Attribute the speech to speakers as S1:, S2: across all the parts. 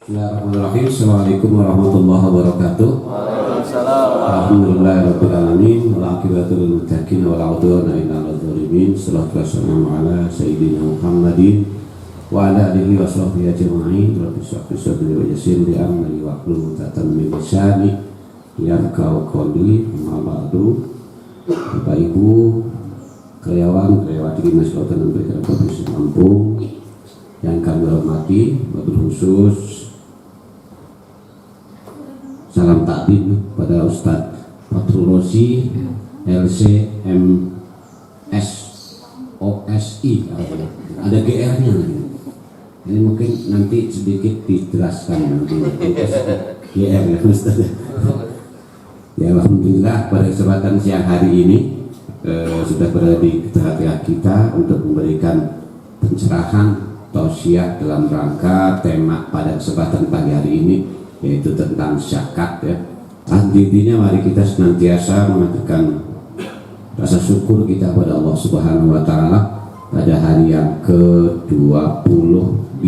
S1: Bismillahirrahmanirrahim. Assalamualaikum warahmatullahi wabarakatuh.
S2: Waalaikumsalam.
S1: Alhamdulillahirabbil alamin wal aqibatu lil muttaqin wala udwana illa 'alal zalimin. Shallallahu wassalamu ala sayyidina Muhammadin wa ala alihi wa sahbihi ajma'in. Rabbi shrah li sadri wa yassir li amri wahlul 'uqdatam min lisani yafqahu qawli. Amma ba'du. Bapak Ibu karyawan karyawati Dinas Kelautan dan Perikanan Provinsi Lampung yang kami hormati, wabil khusus salam takdim pada Ustadz Fathur Rozi LCMS OSI, ada GR-nya. Ini mungkin nanti sedikit dijelaskan GR ya Ustadz. Ya, alhamdulillah pada kesempatan siang hari ini sudah berada di tengah-tengah kita untuk memberikan pencerahan tausiah dalam rangka tema pada kesempatan pagi hari ini, yaitu tentang zakat ya. Intinya mari kita senantiasa mengatakan rasa syukur kita pada Allah Subhanahu wa taala pada hari yang ke-25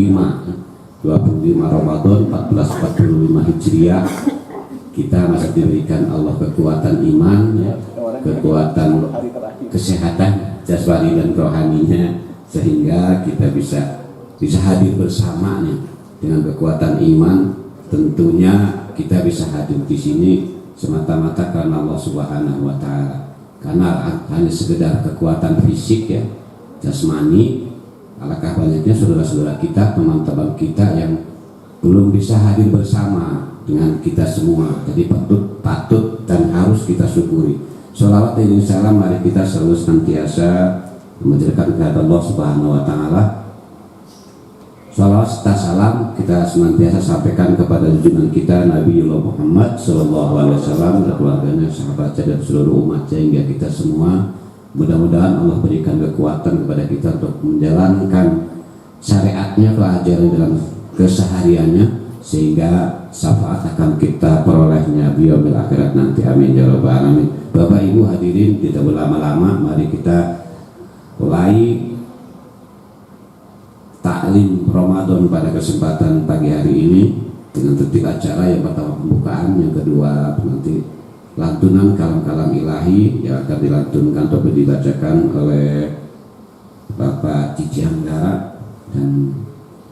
S1: Ramadan 1445 Hijriah. Kita masih diberikan Allah kekuatan iman ya, kekuatan kesehatan jasmani dan rohaninya, sehingga kita bisa hadir bersamanya dengan kekuatan iman. Tentunya kita bisa hadir di sini semata-mata karena Allah Subhanahu wa taala. Karena hanya sekedar kekuatan fisik ya, jasmani, alangkah banyaknya saudara-saudara kita, teman-teman kita yang belum bisa hadir bersama dengan kita semua. Jadi patut dan harus kita syukuri. Sholawat dan salam mari kita selalu senantiasa menjadikan kehadirat Allah Subhanahu wa taala. Sholawat serta salam kita senantiasa sampaikan kepada junjungan kita Nabiullah Muhammad sallallahu alaihi wasallam dan keluarganya, sahabatnya dan seluruh umatnya, hingga kita semua. Mudah-mudahan Allah berikan kekuatan kepada kita untuk menjalankan syariatnya, pelajaran dalam kesehariannya, sehingga syafaat akan kita perolehnya di yaumil akhirat nanti. Amin ya rabbal alamin. Bapak Ibu hadirin, tidak berlama-lama, mari kita mulai taklim Ramadan pada kesempatan pagi hari ini dengan tertib acara. Yang pertama pembukaan, yang kedua nanti lantunan kalam-kalam ilahi yang akan dilantunkan atau dibacakan oleh Bapak Cici Anggara, dan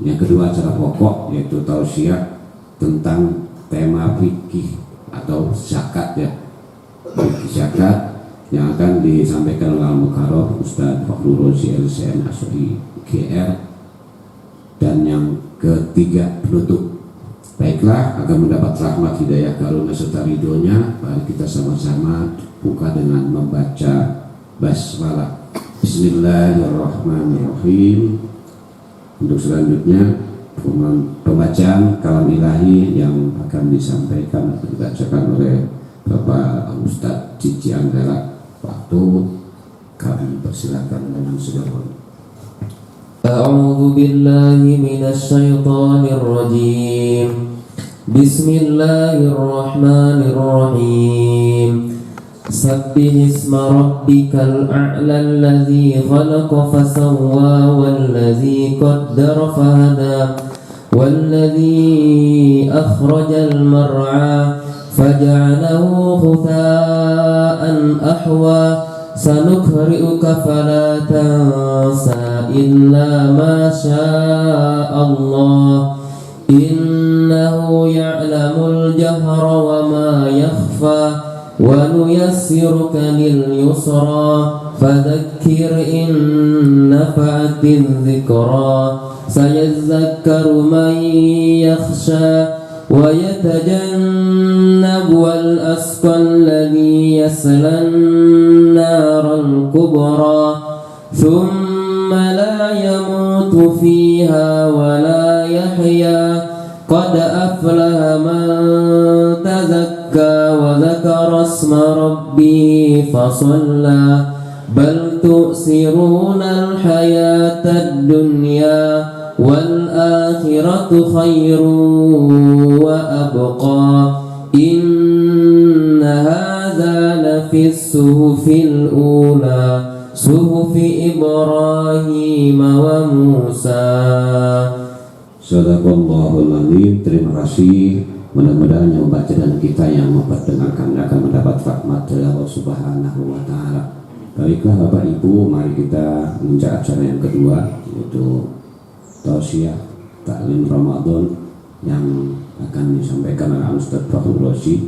S1: yang kedua acara pokok yaitu tausiah tentang tema fikih atau zakat ya, fikih zakat, yang akan disampaikan oleh Al-Mukarram Ustadz Fathur Rozi LCM ASOI GR. Dan yang ketiga penutup. Baiklah, agar mendapat rahmat hidayah karunia serta ridhonya, mari kita sama-sama buka dengan membaca basmalah. Bismillahirrahmanirrahim. Untuk selanjutnya pembacaan kalam ilahi yang akan disampaikan atau dibacakan oleh Bapak Ustadz Cici Anggara. Waktu kami persilakan dengan segala.
S2: A'udzu billahi minasy syaithanir rajim. Bismillahirrahmanirrahim. Sabbihisma rabbikal a'la allazi khalaqa fasawwa wallazi qaddara fahada wallazi akhrajal mar'a faja'alahu ghutha'an ahwa sanukri'uka fala tansa illa ma syaa Allah innahu ya'lamul jahra wa ma yakhfa wa nuyassiruka lil yusra fadhakkir in nafa'atiz dhikra sayadhakkaru man yakhsha wa yatajannabu al-asqa alladhi yaslan naral kubra thumma la yamutu fiha wa la yahya qad aflaha man tazakka wa dhakara isma rabbihi fasalla bal tu'siruna al-hayata ad-dunya wal akhiratu khairun wa abqa inna hadza lafis suhufil ula suhufi Ibrahim wa Musa.
S1: Sadaqallahul adzim. Terima kasih. Mudah-mudahan yang membaca dan kita yang mendengarkan akan mendapat rahmat dari Allah Subhanahu wa taala. Baiklah Bapak Ibu, mari kita menginjak acara yang kedua, yaitu tausiah taklim Ramadan yang akan disampaikan oleh Ustaz Fahrul Rasyid.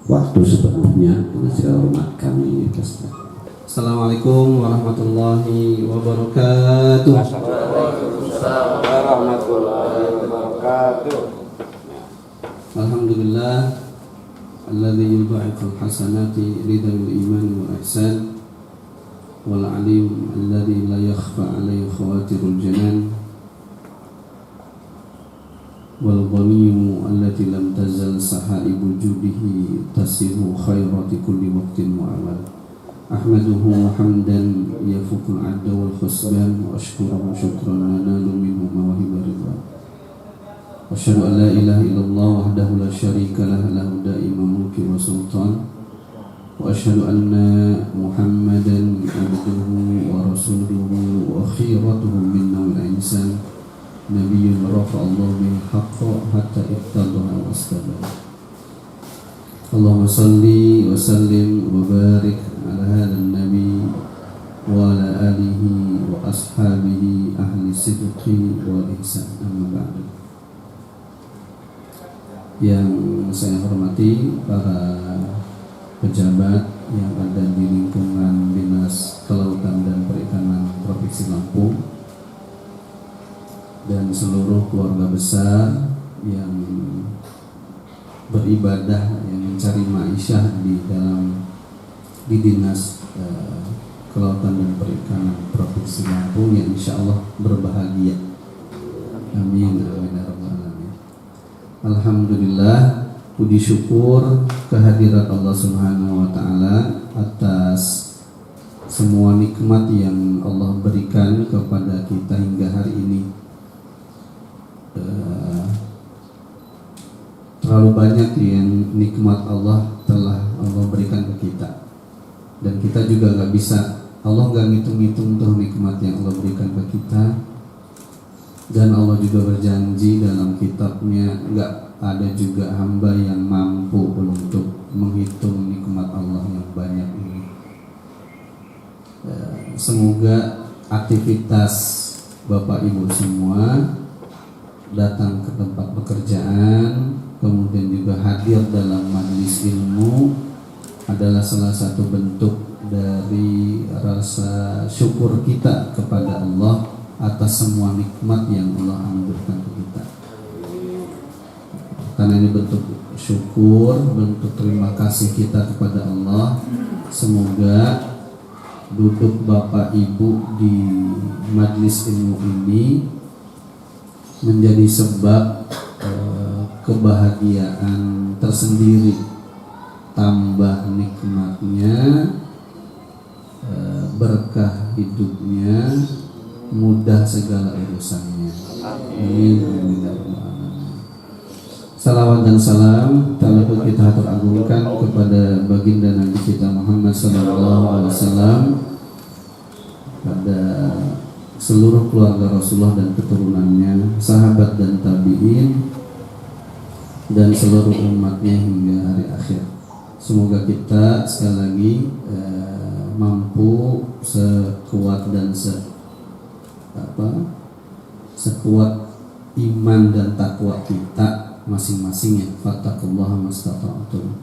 S1: Waktu sepenuhnya dengan segala hormat kami persilakan.
S3: Assalamualaikum warahmatullahi wabarakatuh.
S4: Waalaikumsalam warahmatullahi wabarakatuh.
S3: Alhamdulillah alladzi yudha'iful hasanati ridal iman wal ihsan wal alim alladzi la yakhfa 'alaihi khawatirul janan wal ghaniyyu allati lam tazal sahaibu judihi tasiru khairati kulli waqtin wa amal. Ahmaduhu hamdan yafukul adda wal khusban wa ashkuruhu syukran nanalu minhu mawahib ridwan. Asyhadu an la ilaha illallah wahdahu la syarika lah lahu da'ima mulki wa sultan. Wa asyhadu anna Muhammadan abduhu wa rasuluhu wa khiratuhu min nawil insan nabiyyun rafa'allahu bil haqqa hatta iqtadaha wa astabah. Allahumma salli wa sallim wa barik ala hadzal nabi wa ala alihi wa ashabihi ahli sidqi wal ihsan. Amma ba'du. Yang saya hormati para pejabat yang ada di lingkungan Dinas Kelautan dan Perikanan Provinsi Lampung dan seluruh keluarga besar yang beribadah, yang mencari ma'isyah di Dinas Kelautan dan Perikanan Provinsi Lampung yang insya Allah berbahagia. Amin. Alhamdulillah, puji syukur kehadirat Allah Subhanahu wa taala atas semua nikmat yang Allah berikan kepada kita hingga hari ini. Terlalu banyak yang nikmat Allah telah Allah berikan ke kita, dan kita juga nggak bisa, Allah nggak ngitung-ngitung tuh nikmat yang Allah berikan ke kita. Dan Allah juga berjanji dalam kitabnya, nggak ada juga hamba yang mampu untuk menghitung nikmat Allah yang banyak ini. Semoga aktivitas Bapak Ibu semua datang ke tempat pekerjaan, kemudian juga hadir dalam majelis ilmu adalah salah satu bentuk dari rasa syukur kita kepada Allah atas semua nikmat yang Allah anugerahkan ke kita. Karena ini bentuk syukur, bentuk terima kasih kita kepada Allah. Semoga duduk Bapak Ibu di majelis ilmu ini menjadi sebab kebahagiaan tersendiri, tambah nikmatnya, berkah hidupnya, mudah segala urusannya. Amin. Salawat dan salam tak lupa kita teragungkan kepada baginda Nabi kita Muhammad SAW, pada seluruh keluarga Rasulullah dan keturunannya, sahabat dan tabi'in, dan seluruh umatnya hingga hari akhir. Semoga kita sekali lagi mampu sekuat dan sekuat iman dan takwa kita masing-masing, ya. Fattaqullaha mastata'tum,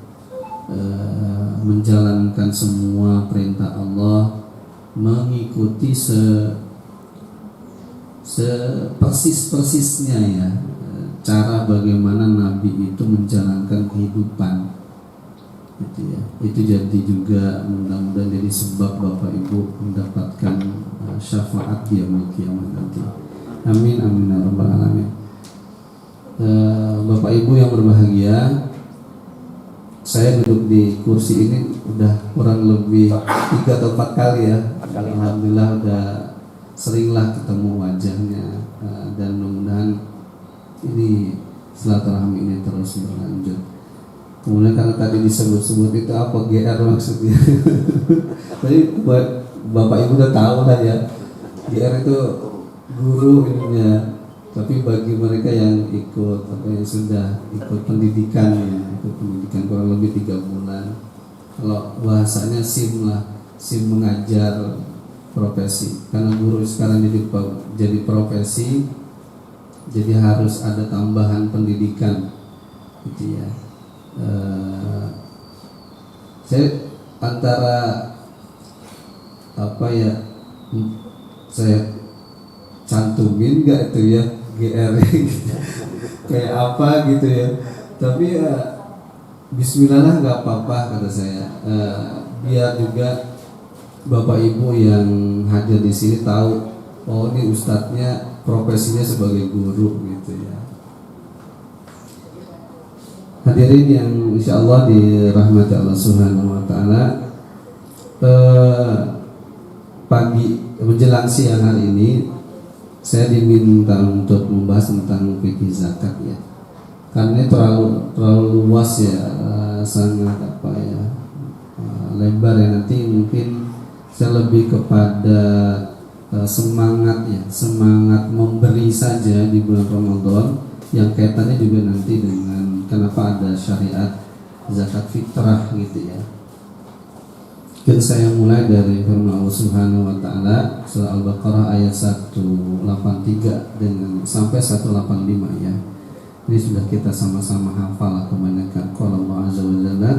S3: menjalankan semua perintah Allah, mengikuti sepersis-persisnya, ya, cara bagaimana Nabi itu menjalankan kehidupan, gitu, ya. Itu jadi juga mudah-mudahan jadi sebab Bapak Ibu mendapatkan syafaat di yaumil qiyamah nanti. Amin amin ya rabbal alamin. Bapak Ibu yang berbahagia, saya duduk di kursi ini udah kurang lebih 3 atau 4 kali, ya. Alhamdulillah udah seringlah ketemu wajahnya, dan mudah-mudahan ini silaturahmi ini terus berlanjut. Kemudian karena tadi disebut-sebut itu apa GR maksudnya. Jadi buat Bapak Ibu udah tahu lah, ya. GR itu guru ininya, Tapi bagi mereka yang ikut yang sudah ikut pendidikan kurang lebih 3 bulan, kalau bahasanya SIM lah, SIM mengajar profesi. Karena guru sekarang jadi profesi, jadi harus ada tambahan pendidikan, gitu ya. Saya antara saya cantumin nggak itu ya GR gitu. Kayak apa gitu ya, tapi ya Bismillah lah, nggak apa-apa kata saya. Biar juga Bapak Ibu yang hadir di sini tahu, oh ini ustadznya profesinya sebagai guru gitu ya. Hadirin yang insya Allah dirahmati Allah Subhanahu Wa Taala, pagi menjelang siang hari ini saya diminta untuk membahas tentang fikih zakat ya. Karena ini terlalu luas ya, sangat lebar ya. Nanti mungkin saya lebih kepada semangat memberi saja di bulan Ramadan, yang kaitannya juga nanti dengan kenapa ada syariat zakat fitrah gitu ya. Mungkin saya mulai dari firman Allah Subhanahu Wa Taala surah Al-Baqarah ayat 183 dengan sampai 185 ya. Ini sudah kita sama-sama hafal kebanyakan. Qala Allah Azza wa Jalla,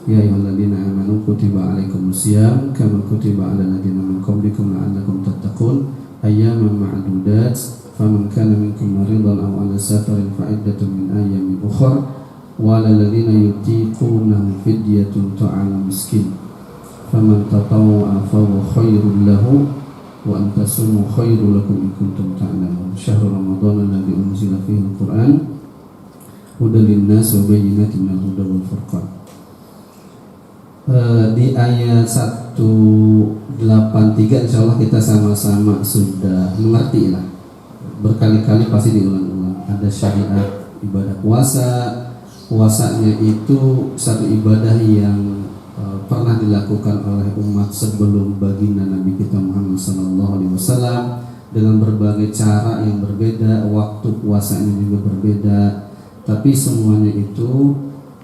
S3: ya ayyuhalladzina amanu kutiba alaikumusiyam kama kutiba alal ladzina min qablikum la'allakum tattaqun ayyaman ma'dudat faman kana minkum maridan aw 'ala safarin fa iddatun min ayyamin ukhra wa 'alal ladzina yutiqunahu fidyatun ta'amu miskin faman tatawwa'a fa huwa khairul lahu wa an tasumu khairul lakum in kuntum ta'lamun. Syahrul Ramadan alladzi unzila fihi al-Qur'an hudan lin-nas wa bayyinatin minal huda wal furqan. Di ayat 183 insyaallah kita sama-sama sudah mengerti lah. Berkali-kali pasti diulang-ulang. Ada syariat ibadah puasa. Puasanya itu satu ibadah yang pernah dilakukan oleh umat sebelum baginda Nabi kita Muhammad SAW dengan berbagai cara yang berbeda, waktu puasanya juga berbeda, tapi semuanya itu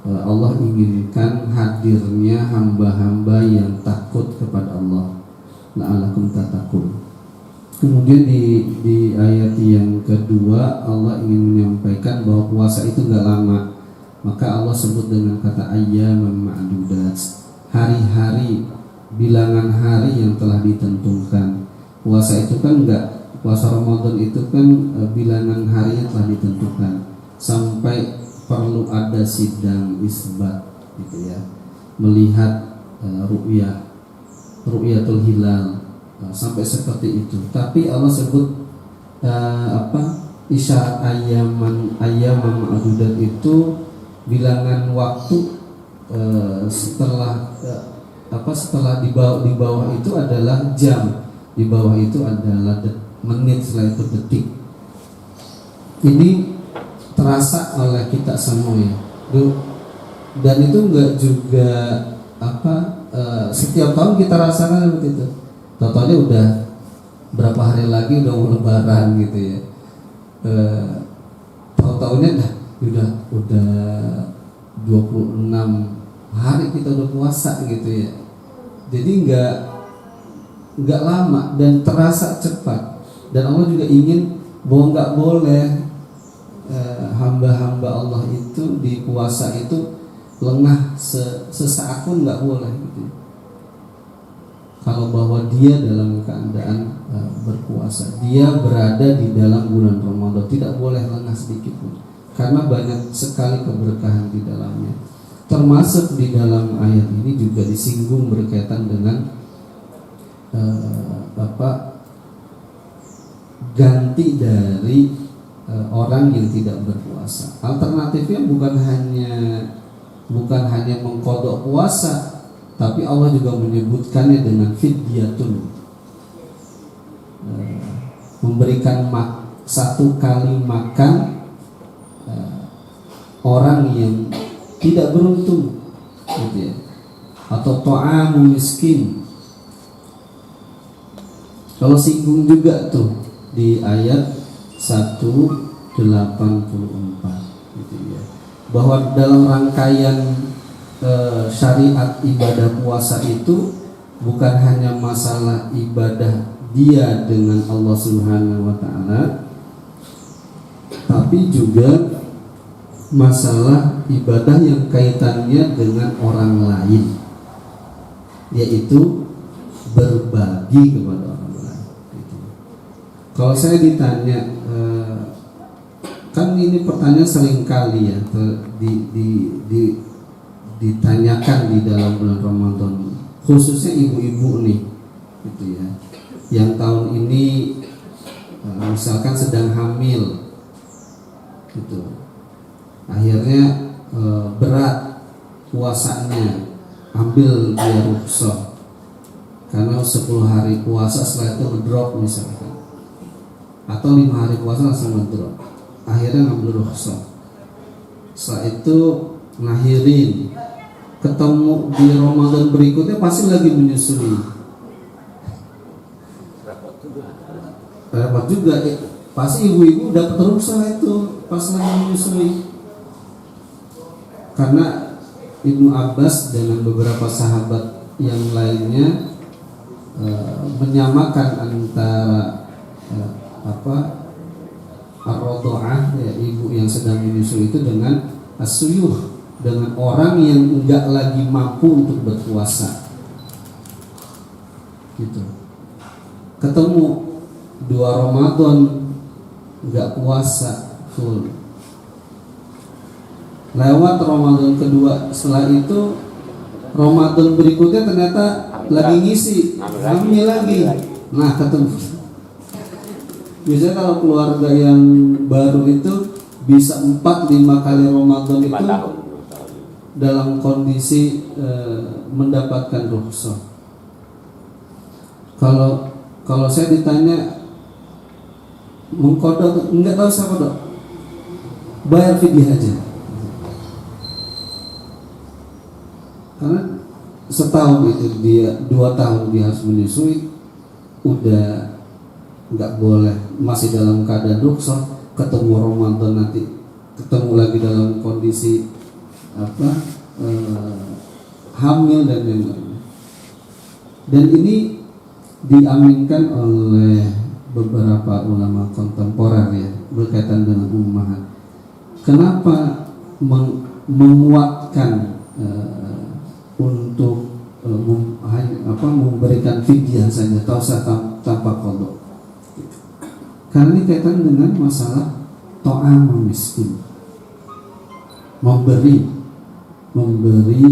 S3: Allah inginkan hadirnya hamba-hamba yang takut kepada Allah, la'allakum tattaqun. Kemudian di ayat yang kedua Allah ingin menyampaikan bahwa puasa itu gak lama, maka Allah sebut dengan kata ayyaman ma'dudat, hari-hari, bilangan hari yang telah ditentukan. Puasa itu kan puasa Ramadan itu kan bilangan harinya telah ditentukan, sampai perlu ada sidang isbat gitu ya, melihat ru'yatul hilal, sampai seperti itu. Tapi Allah sebut isyarat ayyaman ma'dudat itu bilangan waktu setelah di bawah itu adalah jam, di bawah itu adalah menit, setelah itu detik. Ini terasa oleh kita semua ya. Dan itu enggak juga setiap tahun kita rasakan begitu. Totalnya udah berapa hari lagi udah mau lebaran gitu ya. Tahun-tahunnya udah 26 hari kita udah puasa gitu ya. Jadi enggak lama dan terasa cepat. Dan Allah juga ingin bahwa enggak boleh hamba-hamba Allah itu di puasa itu lengah sesaat pun enggak boleh gitu. Kalau bahwa dia dalam keadaan berpuasa, dia berada di dalam bulan Ramadan, tidak boleh lengah sedikit pun. Karena banyak sekali keberkahan di dalamnya. Termasuk di dalam ayat ini juga disinggung berkaitan dengan ganti dari orang yang tidak berpuasa. Alternatifnya bukan hanya mengkodok puasa, tapi Allah juga menyebutkannya dengan fidyatun, memberikan satu kali makan orang yang tidak beruntung gitu ya, atau ta'amu miskin. Kalau singgung juga tuh di ayat 184 gitu ya. Bahwa dalam rangkaian syariat ibadah puasa itu bukan hanya masalah ibadah dia dengan Allah Subhanahu wa taala, tapi juga masalah ibadah yang kaitannya dengan orang lain, yaitu berbagi kepada orang lain. Kalau saya ditanya, kan ini pertanyaan sering kali ya ditanyakan di dalam bulan Ramadan, khususnya ibu-ibu nih, gitu ya, yang tahun ini misalkan sedang hamil, gitu, akhirnya berat puasanya, ambil dia rukhsah karena 10 hari puasa setelah itu ngedrop misalkan, atau 5 hari puasa langsung ngedrop, akhirnya ngambil rukhsah, setelah itu ngelahirin, ketemu di Ramadan berikutnya pasti lagi menyusui, repot juga, pasti ibu-ibu dapat rukhsah itu pas lagi menyusui. Karena Ibnu Abbas dengan beberapa sahabat yang lainnya menyamakan antara ar-radha'ah, ya, ibu yang sedang menyusui itu dengan as-suyuh, dengan orang yang enggak lagi mampu untuk berpuasa, gitu. Ketemu 2 Ramadan enggak puasa full, lewat Ramadan kedua, setelah itu Ramadan berikutnya ternyata lagi ngisi, hamil lagi. Nah, ketemu. Biasanya kalau keluarga yang baru itu bisa 4-5 kali Ramadan itu dalam kondisi mendapatkan rukhsah. Kalau saya ditanya mengkodok, enggak tahu siapa dok, bayar fidyah aja. Karena setahun itu dia, 2 tahun dia harus menyusui, udah nggak boleh, masih dalam keadaan rukhsah, ketemu Ramadan nanti ketemu lagi dalam kondisi hamil dan lain-lain. Dan ini diaminkan oleh beberapa ulama kontemporer ya, berkaitan dengan ummahat. Kenapa menguatkan untuk memberikan fidyah saja, tausah tanpa qadha? Karena ini kaitan dengan masalah ta'am miskin, memberi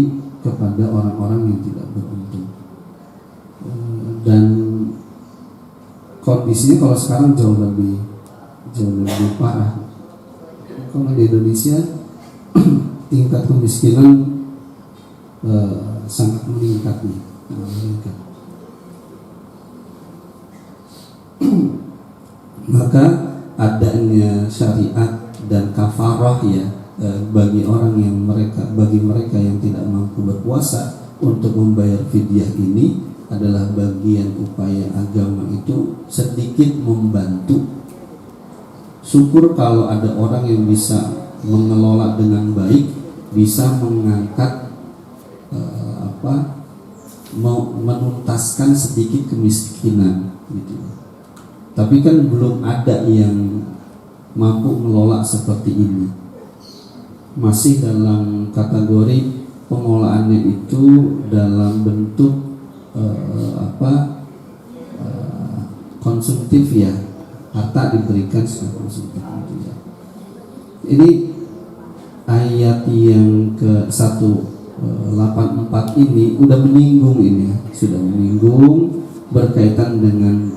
S3: kepada orang-orang yang tidak beruntung. Dan kondisinya kalau sekarang jauh lebih parah. Kalau di Indonesia tingkat kemiskinan sangat meningkat nih, maka adanya syariat dan kafarah ya bagi mereka yang tidak mampu berpuasa untuk membayar fidyah ini adalah bagian upaya agama itu sedikit membantu. Syukur kalau ada orang yang bisa mengelola dengan baik, bisa mengangkat menuntaskan sedikit kemiskinan gitu. Tapi kan belum ada yang mampu mengelola seperti ini. Masih dalam kategori pengelolaannya itu dalam bentuk konsumtif ya, harta diberikan secara konsumtif gitu ya. Ini ayat yang ke 184 ini udah menyinggung ini ya, sudah menyinggung berkaitan dengan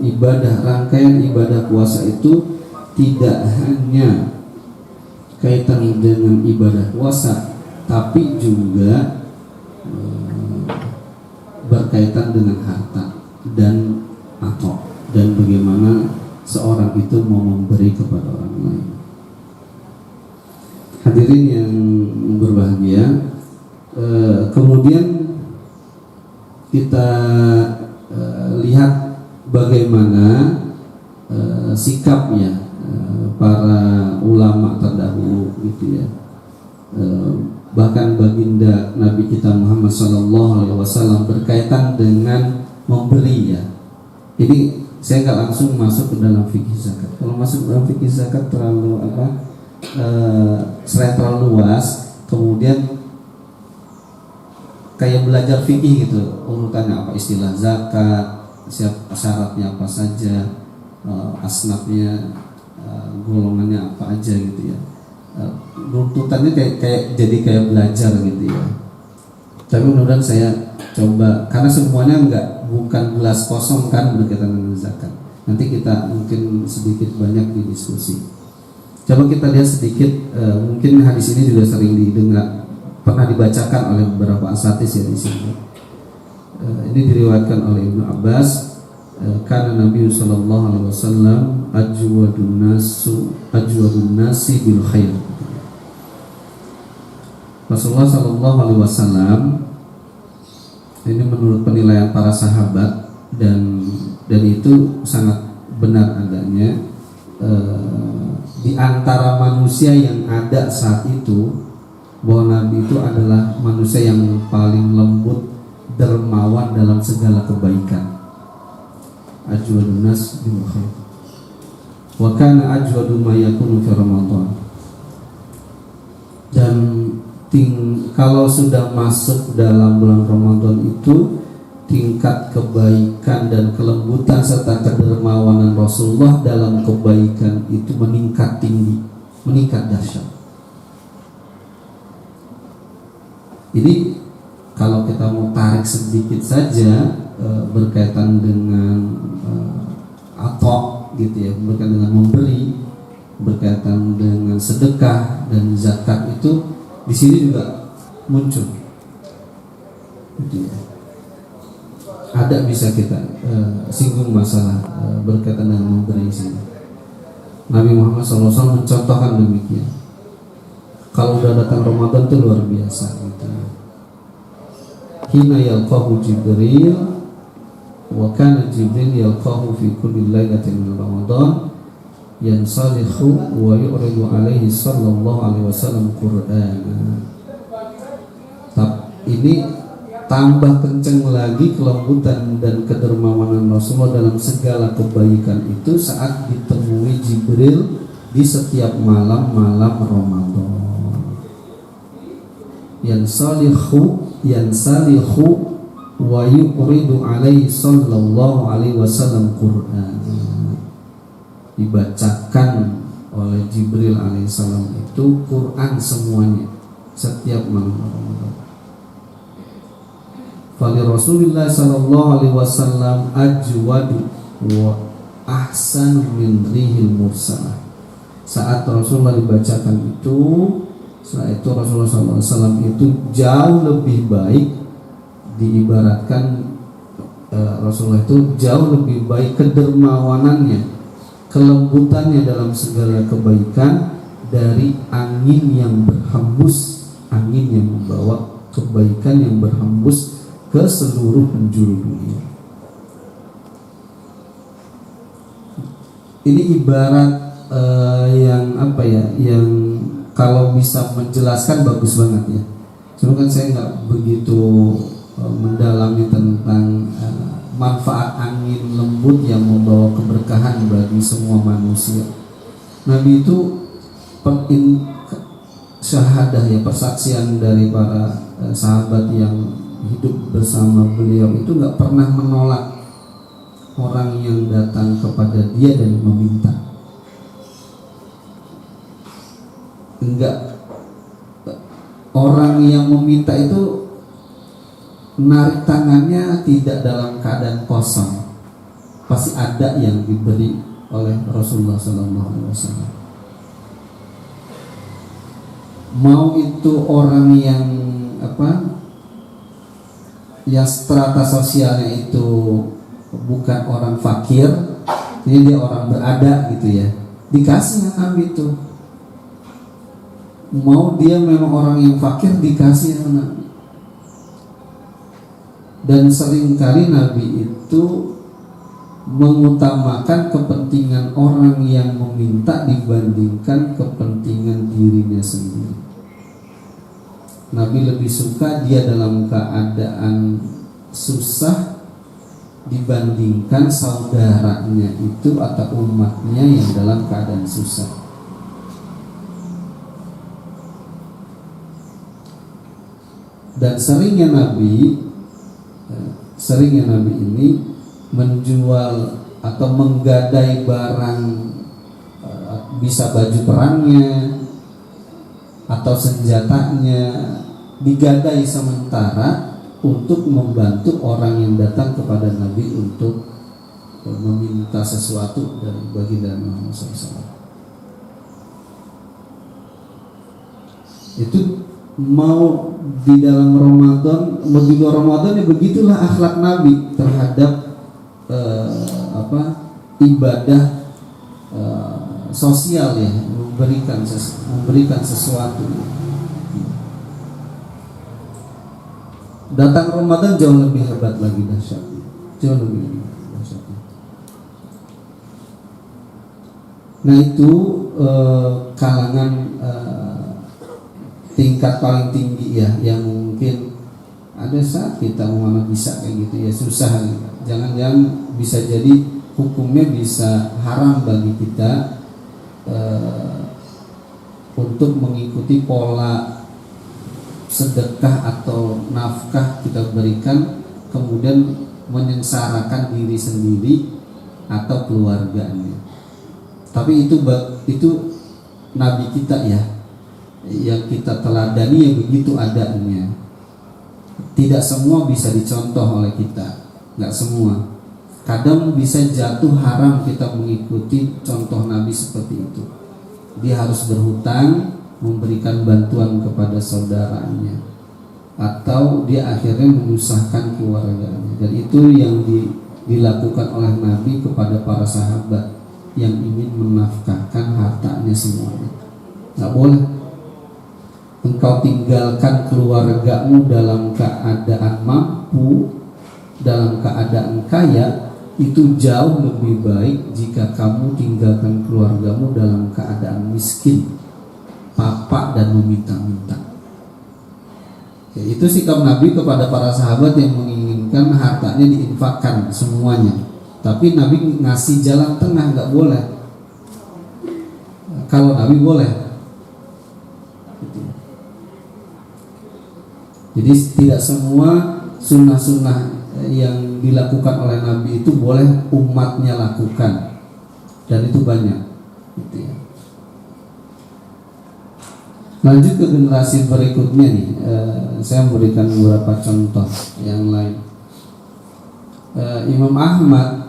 S3: ibadah, rangkaian ibadah puasa itu tidak hanya kaitan dengan ibadah puasa, tapi juga berkaitan dengan harta dan bagaimana seorang itu mau memberi kepada orang lain. Hadirin yang berbahagia, kemudian kita lihat bagaimana sikap ulama terdahulu gitu ya. Bahkan baginda Nabi kita Muhammad SAW berkaitan dengan memberi ya. Ini saya nggak langsung masuk ke dalam fikih zakat. Kalau masuk dalam fikih zakat terlalu terlalu luas. Kemudian kayak belajar fikih gitu, urutannya apa, istilah zakat, syaratnya apa saja, asnafnya, golongannya apa aja gitu ya. Runtutannya kayak jadi kayak belajar gitu ya. Tapi mudah-mudahan saya coba, karena semuanya bukan gelas kosong kan berkaitan dengan zakat. Nanti kita mungkin sedikit banyak didiskusi. Coba kita lihat sedikit, mungkin hadis ini juga sering didengar, pernah dibacakan oleh beberapa asatis ya di sini. Ini diriwayatkan oleh Ibnu Abbas, karena Nabi sallallahu alaihi wasallam ajwadun nasi bil khair. Rasulullah sallallahu alaihi wasallam, ini menurut penilaian para sahabat dan itu sangat benar adanya, di antara manusia yang ada saat itu, bahwa Nabi itu adalah manusia yang paling lembut, dermawan dalam segala kebaikan. Ajwadun nas bil khair. Wa kana ajwadu ma yakunu fi Ramadan. Dan kalau sudah masuk dalam bulan Ramadan itu, tingkat kebaikan dan kelembutan serta kedermawanan Rasulullah dalam kebaikan itu meningkat tinggi, meningkat dahsyat. Jadi kalau kita mau tarik sedikit saja berkaitan dengan atok gitu ya, berkaitan dengan memberi, berkaitan dengan sedekah dan zakat, itu di sini juga muncul. Gitu ya. Ada bisa kita singgung masalah berkaitan dengan memberi di sini. Nabi Muhammad SAW mencontohkan demikian. Kalau udah datang Ramadan itu luar biasa gitu. Hina yalqahu Jibril, wa kana Jibril yalqahu fi kulli lailatin min Ramadan, yansalihu wa yu'ridu alaihi sallallahu alaihi wasallam Qur'ana. Ini tambah kenceng lagi kelembutan dan kedermawanan Rasulullah dalam segala kebaikan itu saat ditemui Jibril di setiap malam-malam Ramadan. Yansalihu wa yu'ridu alaihi sallallahu alaihi wasallam Qur'an. Dibacakan oleh Jibril alaihissalam itu Quran semuanya setiap malam Ramadan. Fali Rasulullah sallallahu alaihi wasallam ajwadu wa ahsanu min rihil mursalah. Saat Rasulullah dibacakan itu, setelah itu Rasulullah SAW itu jauh lebih baik, diibaratkan Rasulullah itu jauh lebih baik kedermawanannya, kelembutannya dalam segala kebaikan dari angin yang berhembus, angin yang membawa kebaikan yang berhembus ke seluruh penjuru dunia. Ini ibarat yang apa ya, yang kalau bisa menjelaskan bagus banget ya. Cuma kan saya nggak begitu mendalami tentang manfaat angin lembut yang membawa keberkahan bagi semua manusia. Nabi itu syahadah ya, persaksian dari para sahabat yang hidup bersama beliau itu nggak pernah menolak orang yang datang kepada dia dan meminta. Enggak, orang yang meminta itu menarik tangannya tidak dalam keadaan kosong, pasti ada yang diberi oleh Rasulullah SAW. Mau itu orang yang yang strata sosialnya itu bukan orang fakir, jadi dia orang berada gitu ya, dikasih yang Nabi itu. Mau dia memang orang yang fakir, dikasih yang Nabi. Dan seringkali Nabi itu mengutamakan kepentingan orang yang meminta dibandingkan kepentingan dirinya sendiri. Nabi lebih suka dia dalam keadaan susah dibandingkan saudaranya itu atau umatnya yang dalam keadaan susah. Dan seringnya Nabi ini menjual atau menggadai barang, bisa baju perangnya atau senjatanya, digadai sementara untuk membantu orang yang datang kepada Nabi untuk meminta sesuatu dari baginda Muhammad SAW. Itu mau di dalam Ramadan, mau di luar Ramadan, ya begitulah akhlak Nabi terhadap ibadah sosial, ya, memberikan sesuatu. Datang Ramadan jauh lebih hebat lagi dahsyatnya, jauh lebih dahsyatnya. Nah itu kalangan tingkat paling tinggi, ya, yang mungkin ada saat kita mau bisa kayak gitu, ya susah. Jangan-jangan bisa jadi hukumnya bisa haram bagi kita untuk mengikuti pola sedekah atau nafkah kita berikan kemudian menyengsarakan diri sendiri atau keluarganya. Tapi itu Nabi kita, ya, yang kita teladani, ya begitu adanya. Tidak semua bisa dicontoh oleh kita, nggak semua. Kadang bisa jatuh haram kita mengikuti contoh Nabi seperti itu. Dia harus berhutang, memberikan bantuan kepada saudaranya, atau dia akhirnya menyusahkan keluarganya. Dan itu yang dilakukan oleh Nabi kepada para sahabat yang ingin menafkahkan hartanya semuanya. Nggak boleh engkau tinggalkan keluargamu dalam keadaan mampu, dalam keadaan kaya. Itu jauh lebih baik jika kamu tinggalkan keluargamu dalam keadaan miskin, papa dan meminta-minta. Ya, itu sikap Nabi kepada para sahabat yang menginginkan hartanya diinfakkan semuanya. Tapi Nabi ngasih jalan tengah, nggak boleh. Kalau Nabi boleh. Jadi tidak semua sunnah-sunnah yang dilakukan oleh Nabi itu boleh umatnya lakukan, dan itu banyak, gitu ya. Lanjut ke generasi berikutnya nih, saya memberikan beberapa contoh yang lain. Imam Ahmad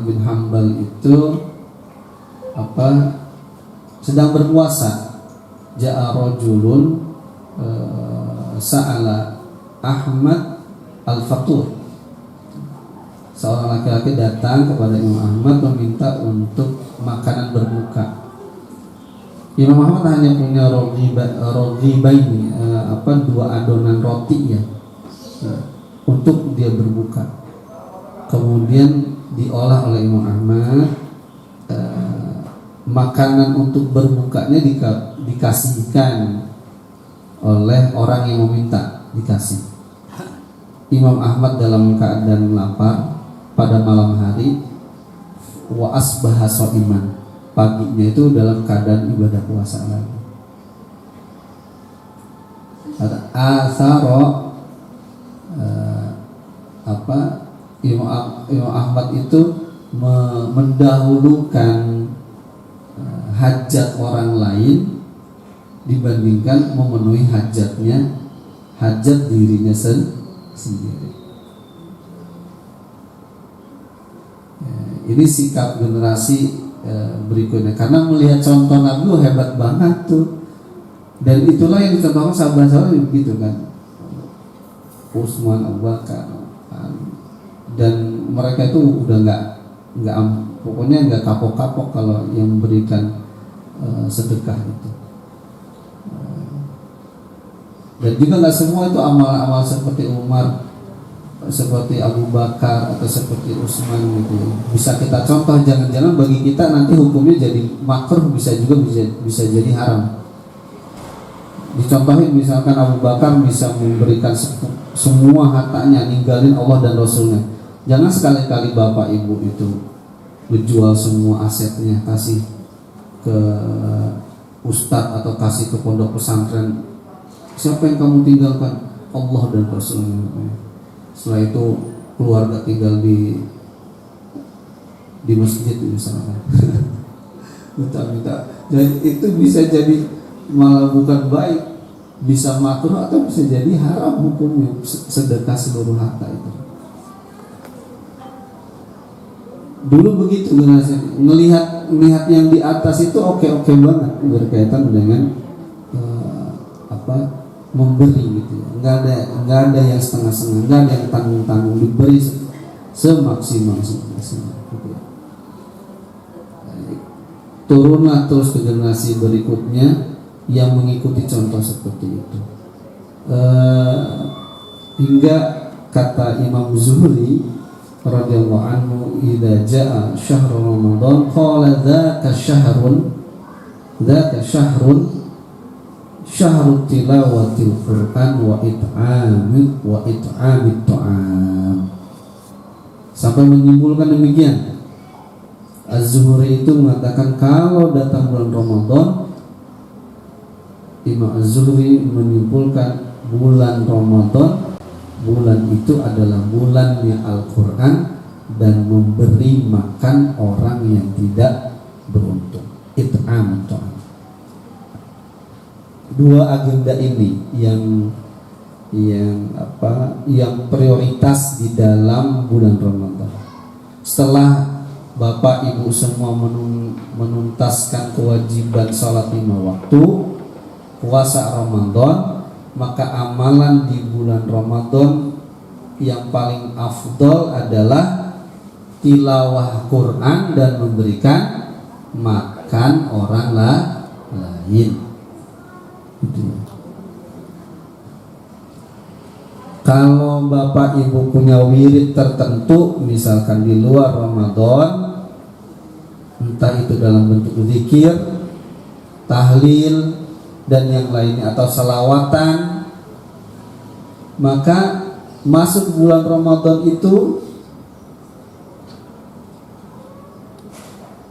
S3: bin Hambal itu sedang berpuasa. Ja'a rajulun sa'ala Ahmad al-Fatur. Seorang laki-laki datang kepada Imam Ahmad meminta untuk makanan berbuka. Imam Ahmad hanya punya rogibaini, dua adonan roti, ya, untuk dia berbuka. Kemudian diolah oleh Imam Ahmad, makanan untuk berbukanya dikasihkan oleh orang yang meminta, dikasih. Imam Ahmad dalam keadaan lapar pada malam hari, wa asbaha shaiman, paginya itu dalam keadaan ibadah puasa lagi. Asaro Imam Ahmad itu mendahulukan hajat orang lain dibandingkan memenuhi hajat dirinya sendiri. Ini sikap generasi berikutnya, karena melihat contoh Nabi hebat banget tuh, dan itulah yang dicontohkan sahabat-sahabat begitu kan, Utsman, Abu Bakar, dan mereka itu udah nggak pokoknya nggak kapok-kapok kalau yang memberikan sedekah itu. Dan juga nggak semua itu amal-amal seperti Umar seperti Abu Bakar atau seperti Utsman gitu. Bisa kita contoh, jangan-jangan bagi kita nanti hukumnya jadi makruh, bisa bisa jadi haram. Dicontohin misalkan Abu Bakar bisa memberikan semua hartanya, ninggalin Allah dan Rasulnya. Jangan sekali-kali bapak ibu itu menjual semua asetnya kasih ke ustadz atau kasih ke pondok pesantren. Siapa yang kamu tinggalkan? Allah dan Rasulnya. Setelah itu keluarga tinggal di masjid misalkan. Minta. Jadi itu bisa jadi malah bukan baik, bisa makruh atau bisa jadi haram hukumnya sedekah seluruh harta itu. Dulu begitu ngelihat yang di atas itu oke banget berkaitan dengan memberi gitu ya. Nggak ada yang setengah-setengah, nggak ada yang tanggung-tanggung, diberi semaksimal gitu ya. Turunlah terus ke generasi berikutnya yang mengikuti contoh seperti itu, hingga kata Imam Zuhri radhiyallahu anhu, idza jaa syahrul ramadan qala dzaka syahrun syahrut tilawatil Qur'an wa it'amit ta'am, sampai menyimpulkan demikian. Az-Zuhri itu mengatakan kalau datang bulan Ramadan, Imam Az-Zuhri menyimpulkan bulan Ramadan, bulan itu adalah bulannya Al-Quran dan memberi makan orang yang tidak beruntung. It'am ta'am. Dua agenda ini yang prioritas di dalam bulan Ramadan. Setelah Bapak Ibu semua menuntaskan kewajiban salat 5 waktu, puasa Ramadan, maka amalan di bulan Ramadan yang paling afdol adalah tilawah Quran dan memberikan makan orang lain. Kalau Bapak Ibu punya wirid tertentu, misalkan di luar Ramadan, entah itu dalam bentuk zikir, tahlil, dan yang lainnya atau salawatan, maka masuk bulan Ramadan itu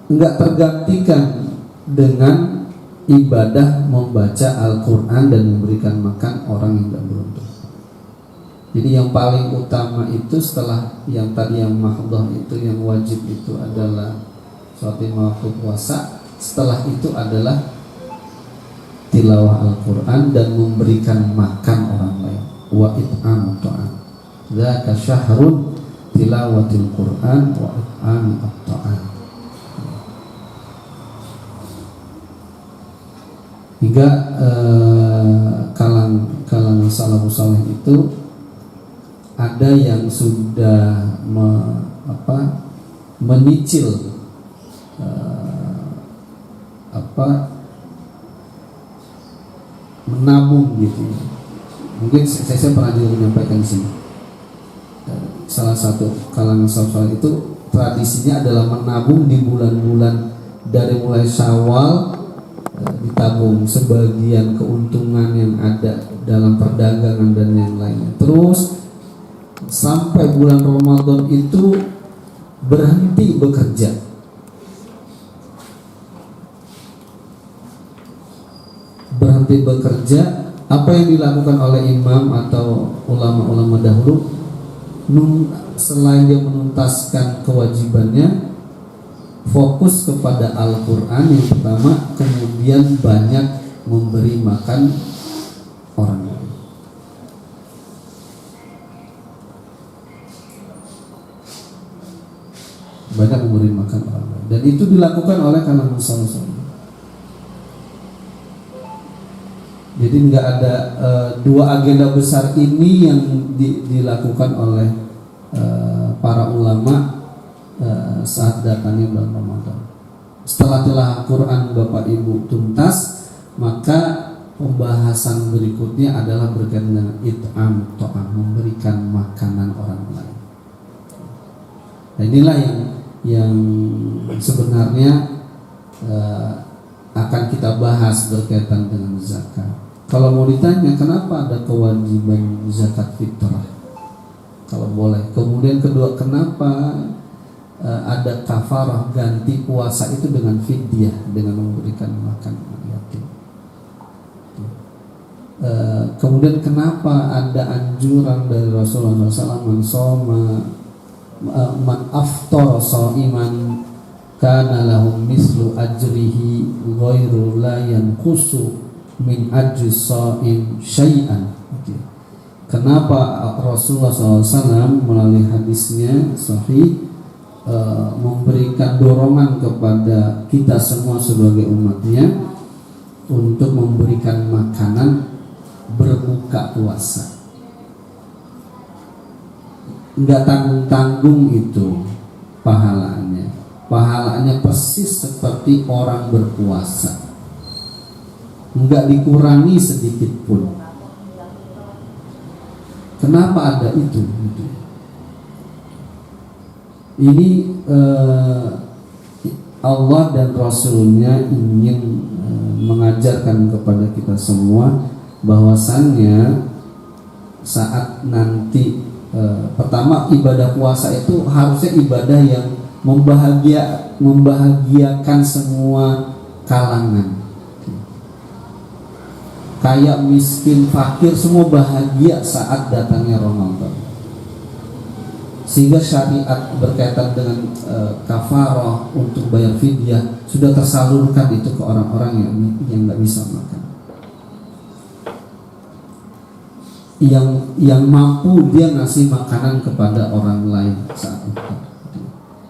S3: enggak tergantikan dengan ibadah membaca Al-Quran dan memberikan makan orang yang tidak beruntung. Jadi yang paling utama itu setelah yang tadi yang mahdhah itu, yang wajib itu adalah sholat 5 waktu puasa, setelah itu adalah tilawah Al-Quran dan memberikan makan orang lain. Wa it'amut ta'am. Dzaka syahrun tilawatil Quran wa it'amut ta'am. Hingga kalangan salafus saleh itu ada yang sudah menyicil menabung gitu. Mungkin saya pernah juga menyampaikan di sini. Salah satu kalangan salafus saleh itu tradisinya adalah menabung di bulan-bulan dari mulai Syawal, ditabung sebagian keuntungan yang ada dalam perdagangan dan yang lainnya. Terus sampai bulan Ramadan itu berhenti bekerja. Berhenti bekerja. Apa yang dilakukan oleh imam atau ulama-ulama dahulu, selain dia menuntaskan kewajibannya, fokus kepada Al-Quran yang pertama, kemudian banyak memberi makan orang lain. Banyak memberi makan orang lain. Dan itu dilakukan oleh kalangan salafus. Jadi nggak ada dua agenda besar ini yang dilakukan oleh para ulama saat datangnya bulan Ramadan. Setelah Quran Bapak Ibu tuntas, maka pembahasan berikutnya adalah berkaitan dengan it'am ta'am, memberikan makanan orang lain. Nah, inilah yang sebenarnya akan kita bahas berkaitan dengan zakat. Kalau mau ditanya kenapa ada kewajiban zakat fitrah, kalau boleh. Kemudian kedua, kenapa ada kafarah ganti puasa itu dengan fidyah, dengan memberikan makan yatim. Kemudian kenapa ada anjuran dari Rasulullah SAW, man aftar sha'iman kana lahum mislu ajrihi ghairu la yanqusu min ajri sha'im syai'an. Kenapa Rasulullah SAW melalui hadisnya sahih memberikan dorongan kepada kita semua sebagai umatnya untuk memberikan makanan berbuka puasa. Enggak tanggung-tanggung itu pahalanya. Pahalanya persis seperti orang berpuasa, enggak dikurangi sedikit pun. Kenapa ada itu? Ini Allah dan Rasulnya ingin mengajarkan kepada kita semua bahwasannya saat nanti pertama, ibadah puasa itu harusnya ibadah yang membahagiakan semua kalangan, kaya, miskin, fakir, semua bahagia saat datangnya Ramadan. Sehingga syariat berkaitan dengan kafarah untuk bayar fidyah sudah tersalurkan itu ke orang-orang yang nggak bisa makan. Yang mampu dia ngasih makanan kepada orang lain saat itu.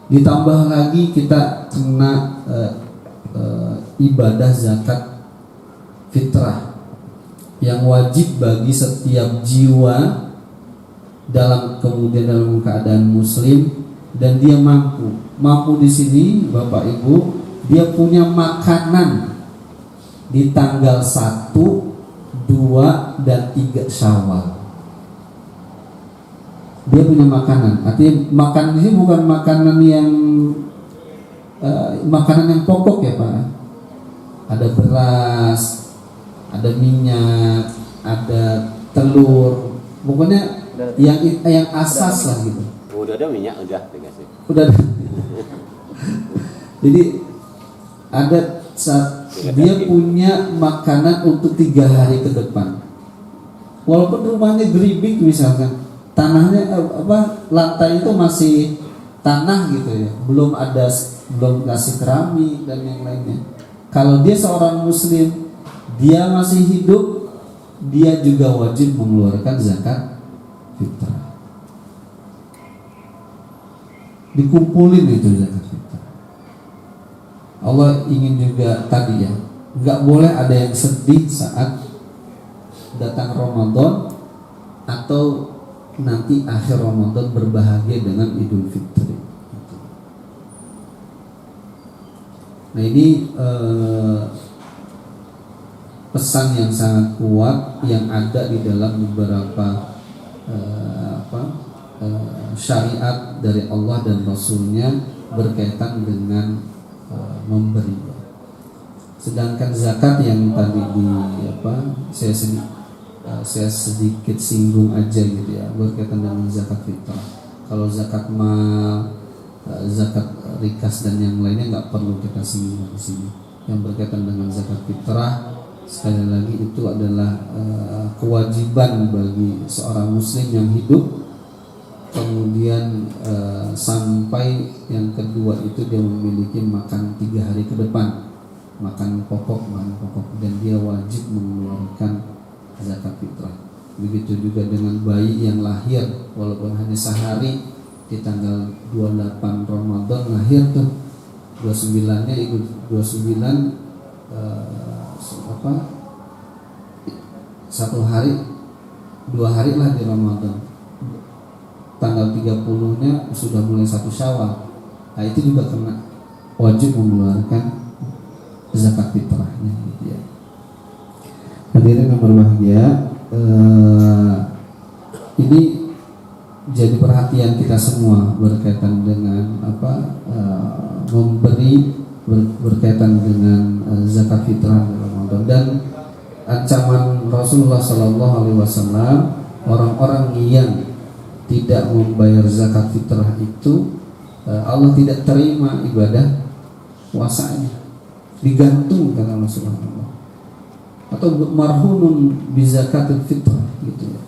S3: Ditambah lagi kita kena ibadah zakat fitrah yang wajib bagi setiap jiwa dalam keadaan muslim, dan dia mampu di sini Bapak Ibu, dia punya makanan di tanggal 1, 2, dan 3 Syawal. Dia punya makanan. Artinya makanan ini bukan makanan yang makanan yang pokok ya Pak. Ada beras, ada minyak, ada telur. Pokoknya yang asas lah gitu.
S1: Udah ada minyak, udah dikasih.
S3: Udah ada. Jadi ada saat dia punya makanan untuk 3 hari ke depan. Walaupun rumahnya geribik misalkan, tanahnya lantai itu masih tanah gitu ya, belum kasih keramik dan yang lainnya. Kalau dia seorang muslim, dia masih hidup, dia juga wajib mengeluarkan zakat fitrah. Dikumpulin itu zakat fitrah. Allah ingin juga tadi ya, nggak boleh ada yang sedih saat datang Ramadan atau nanti akhir Ramadan berbahagia dengan Idul Fitri. Nah ini pesan yang sangat kuat yang ada di dalam beberapa syariat dari Allah dan Rasulnya berkaitan dengan memberi. Sedangkan zakat yang tadi saya sedikit singgung aja gitu ya, berkaitan dengan zakat fitrah. Kalau zakat mal, zakat rikas dan yang lainnya nggak perlu kita singgung di sini. Yang berkaitan dengan zakat fitrah, sekali lagi itu adalah kewajiban bagi seorang muslim yang hidup. Kemudian sampai yang kedua itu dia memiliki makan 3 hari ke depan, makan pokok, dan dia wajib mengeluarkan zakat fitrah. Begitu juga dengan bayi yang lahir, walaupun hanya sehari, di tanggal 28 Ramadan lahir tuh, 29-nya ikut 29 1 hari 2 hari lah di Ramadan, tanggal 30-nya sudah mulai 1 Syawal. Nah itu juga kena wajib mengeluarkan zakat fitrahnya gitu ya. Dan hadirin yang berbahagia, ini jadi perhatian kita semua berkaitan dengan memberi berkaitan dengan zakat fitrah Ramadan. Dan ancaman Rasulullah Sallallahu Alaihi Wasallam, orang-orang yang tidak membayar zakat fitrah itu Allah tidak terima ibadah puasanya, digantungkan Allah Subhanahu wa, atau marhunun bi zakatil fitrah gitu ya.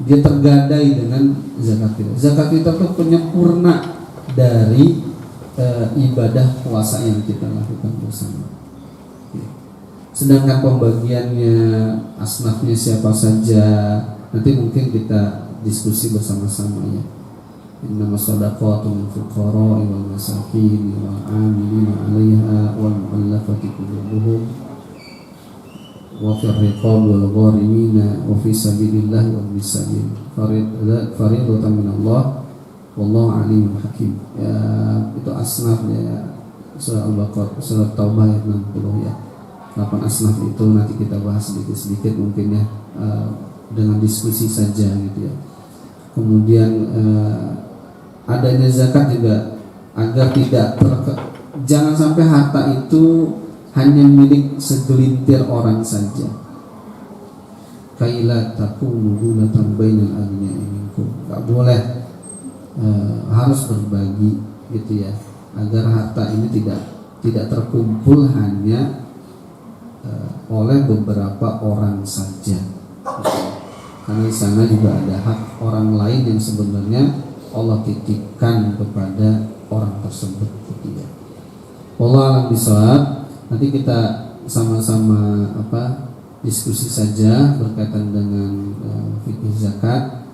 S3: Dia tergadai dengan zakat fitrah. Zakat fitrah itu penyempurna dari ibadah puasa yang kita lakukan bersama. Sedangkan pembagiannya, asnafnya siapa saja, nanti mungkin kita diskusi bersama-sama ya. Innama shadaqatu lil fuqara'i wal masakin wal 'amilina 'alaiha wal mu'allafati qulubuhum wa fir riqab wal gharimina wa fi sabilillah wal bisabil fariidatan min Allah wallahu alimun hakim. Ya, itu asnaf ya, surah Al-Baqarah, surah Taubah ayat 60 ya. 8 asnaf itu nanti kita bahas sedikit-sedikit mungkin ya, dengan diskusi saja gitu ya. Kemudian adanya zakat juga agar jangan sampai harta itu hanya milik segelintir orang saja. Kaila takunu dulatan bainal aghniya'i minkum. Enggak boleh, harus berbagi gitu ya, agar harta ini tidak terkumpul hanya oleh beberapa orang saja gitu. Karena di sana juga ada hak orang lain yang sebenarnya Allah titipkan kepada orang tersebut gitu ya. Wallahu a'lam bishawab. Nanti kita sama-sama diskusi saja berkaitan dengan fikih zakat,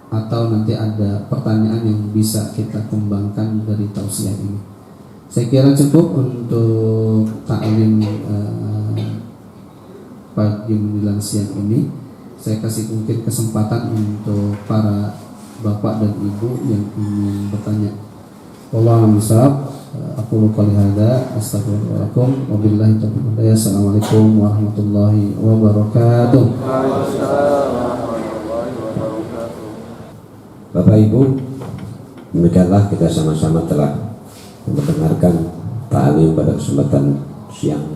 S3: atau nanti ada pertanyaan yang bisa kita kembangkan dari tausiah ini. Saya kira cukup untuk taklim pagi menjelang siang ini. Saya kasih mungkin kesempatan untuk para bapak dan ibu yang ingin bertanya. Wallahu a'lam bishawab. Aku qouli hadza astaghfirullahaladzim wa billahi taufiq wal hidayah. Assalamualaikum warahmatullahi wabarakatuh.
S1: Bapak Ibu, demikianlah kita sama-sama telah mendengarkan ta'lim pada kesempatan siang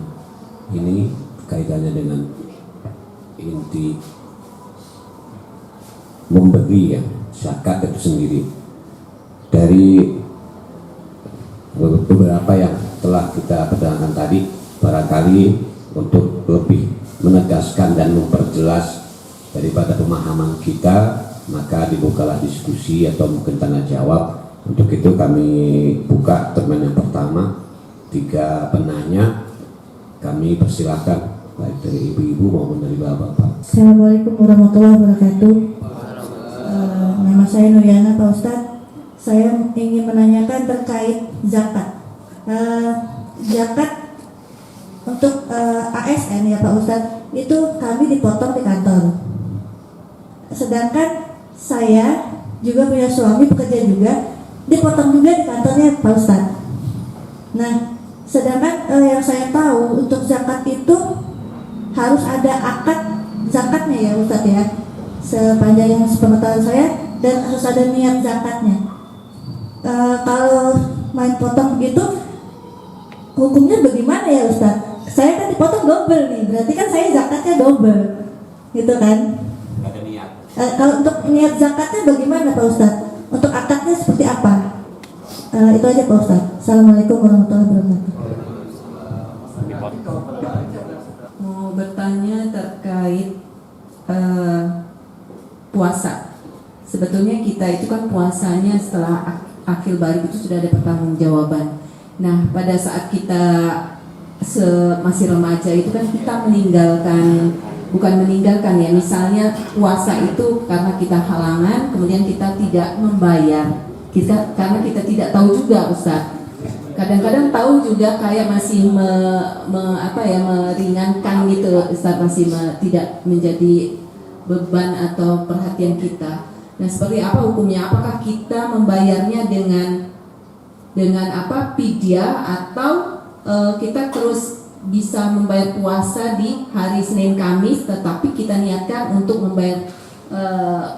S1: ini kaitannya dengan inti memberi ya, zakat itu sendiri. Dari beberapa yang telah kita pedangkan tadi, barangkali untuk lebih menegaskan dan memperjelas daripada pemahaman kita, maka dibukalah diskusi atau mungkin tanya jawab. Untuk itu kami buka termen yang pertama, 3 penanya. Kami persilahkan baik dari ibu-ibu maupun dari bapak-bapak.
S5: Assalamualaikum warahmatullahi wabarakatuh. Nama saya Nuriana, Pak Ustadz. Saya ingin menanyakan terkait zakat. Zakat untuk ASN ya Pak Ustadz, itu kami dipotong di kantor. Sedangkan saya juga punya suami bekerja juga, dipotong juga di kantornya Pak Ustadz. Nah, sedangkan yang saya tahu untuk zakat itu harus ada akad zakatnya ya Ustadz ya, sepanjang yang sepengetahuan saya, dan harus ada niat zakatnya. Kalau main potong begitu, hukumnya bagaimana ya Ustadz? Saya kan dipotong double nih, berarti kan saya zakatnya double, gitu kan?
S1: Ada niat.
S5: Kalau untuk niat zakatnya bagaimana Pak Ustadz? Untuk akadnya seperti apa? Itu aja Pak Ustadz. Assalamualaikum warahmatullahi wabarakatuh.
S6: Mau bertanya terkait puasa. Sebetulnya kita itu kan puasanya setelah akhir balik itu sudah ada pertanggungjawaban. Nah, pada saat kita masih remaja itu kan kita bukan meninggalkan ya, misalnya puasa itu karena kita halangan, kemudian kita tidak membayar, karena kita tidak tahu juga Ustaz. Kadang-kadang tahu juga kayak masih meringankan gitu Ustaz, masih tidak menjadi beban atau perhatian kita. Nah, seperti apa hukumnya? Apakah kita membayarnya dengan fidyah atau kita terus bisa membayar puasa di hari Senin Kamis, tetapi kita niatkan untuk membayar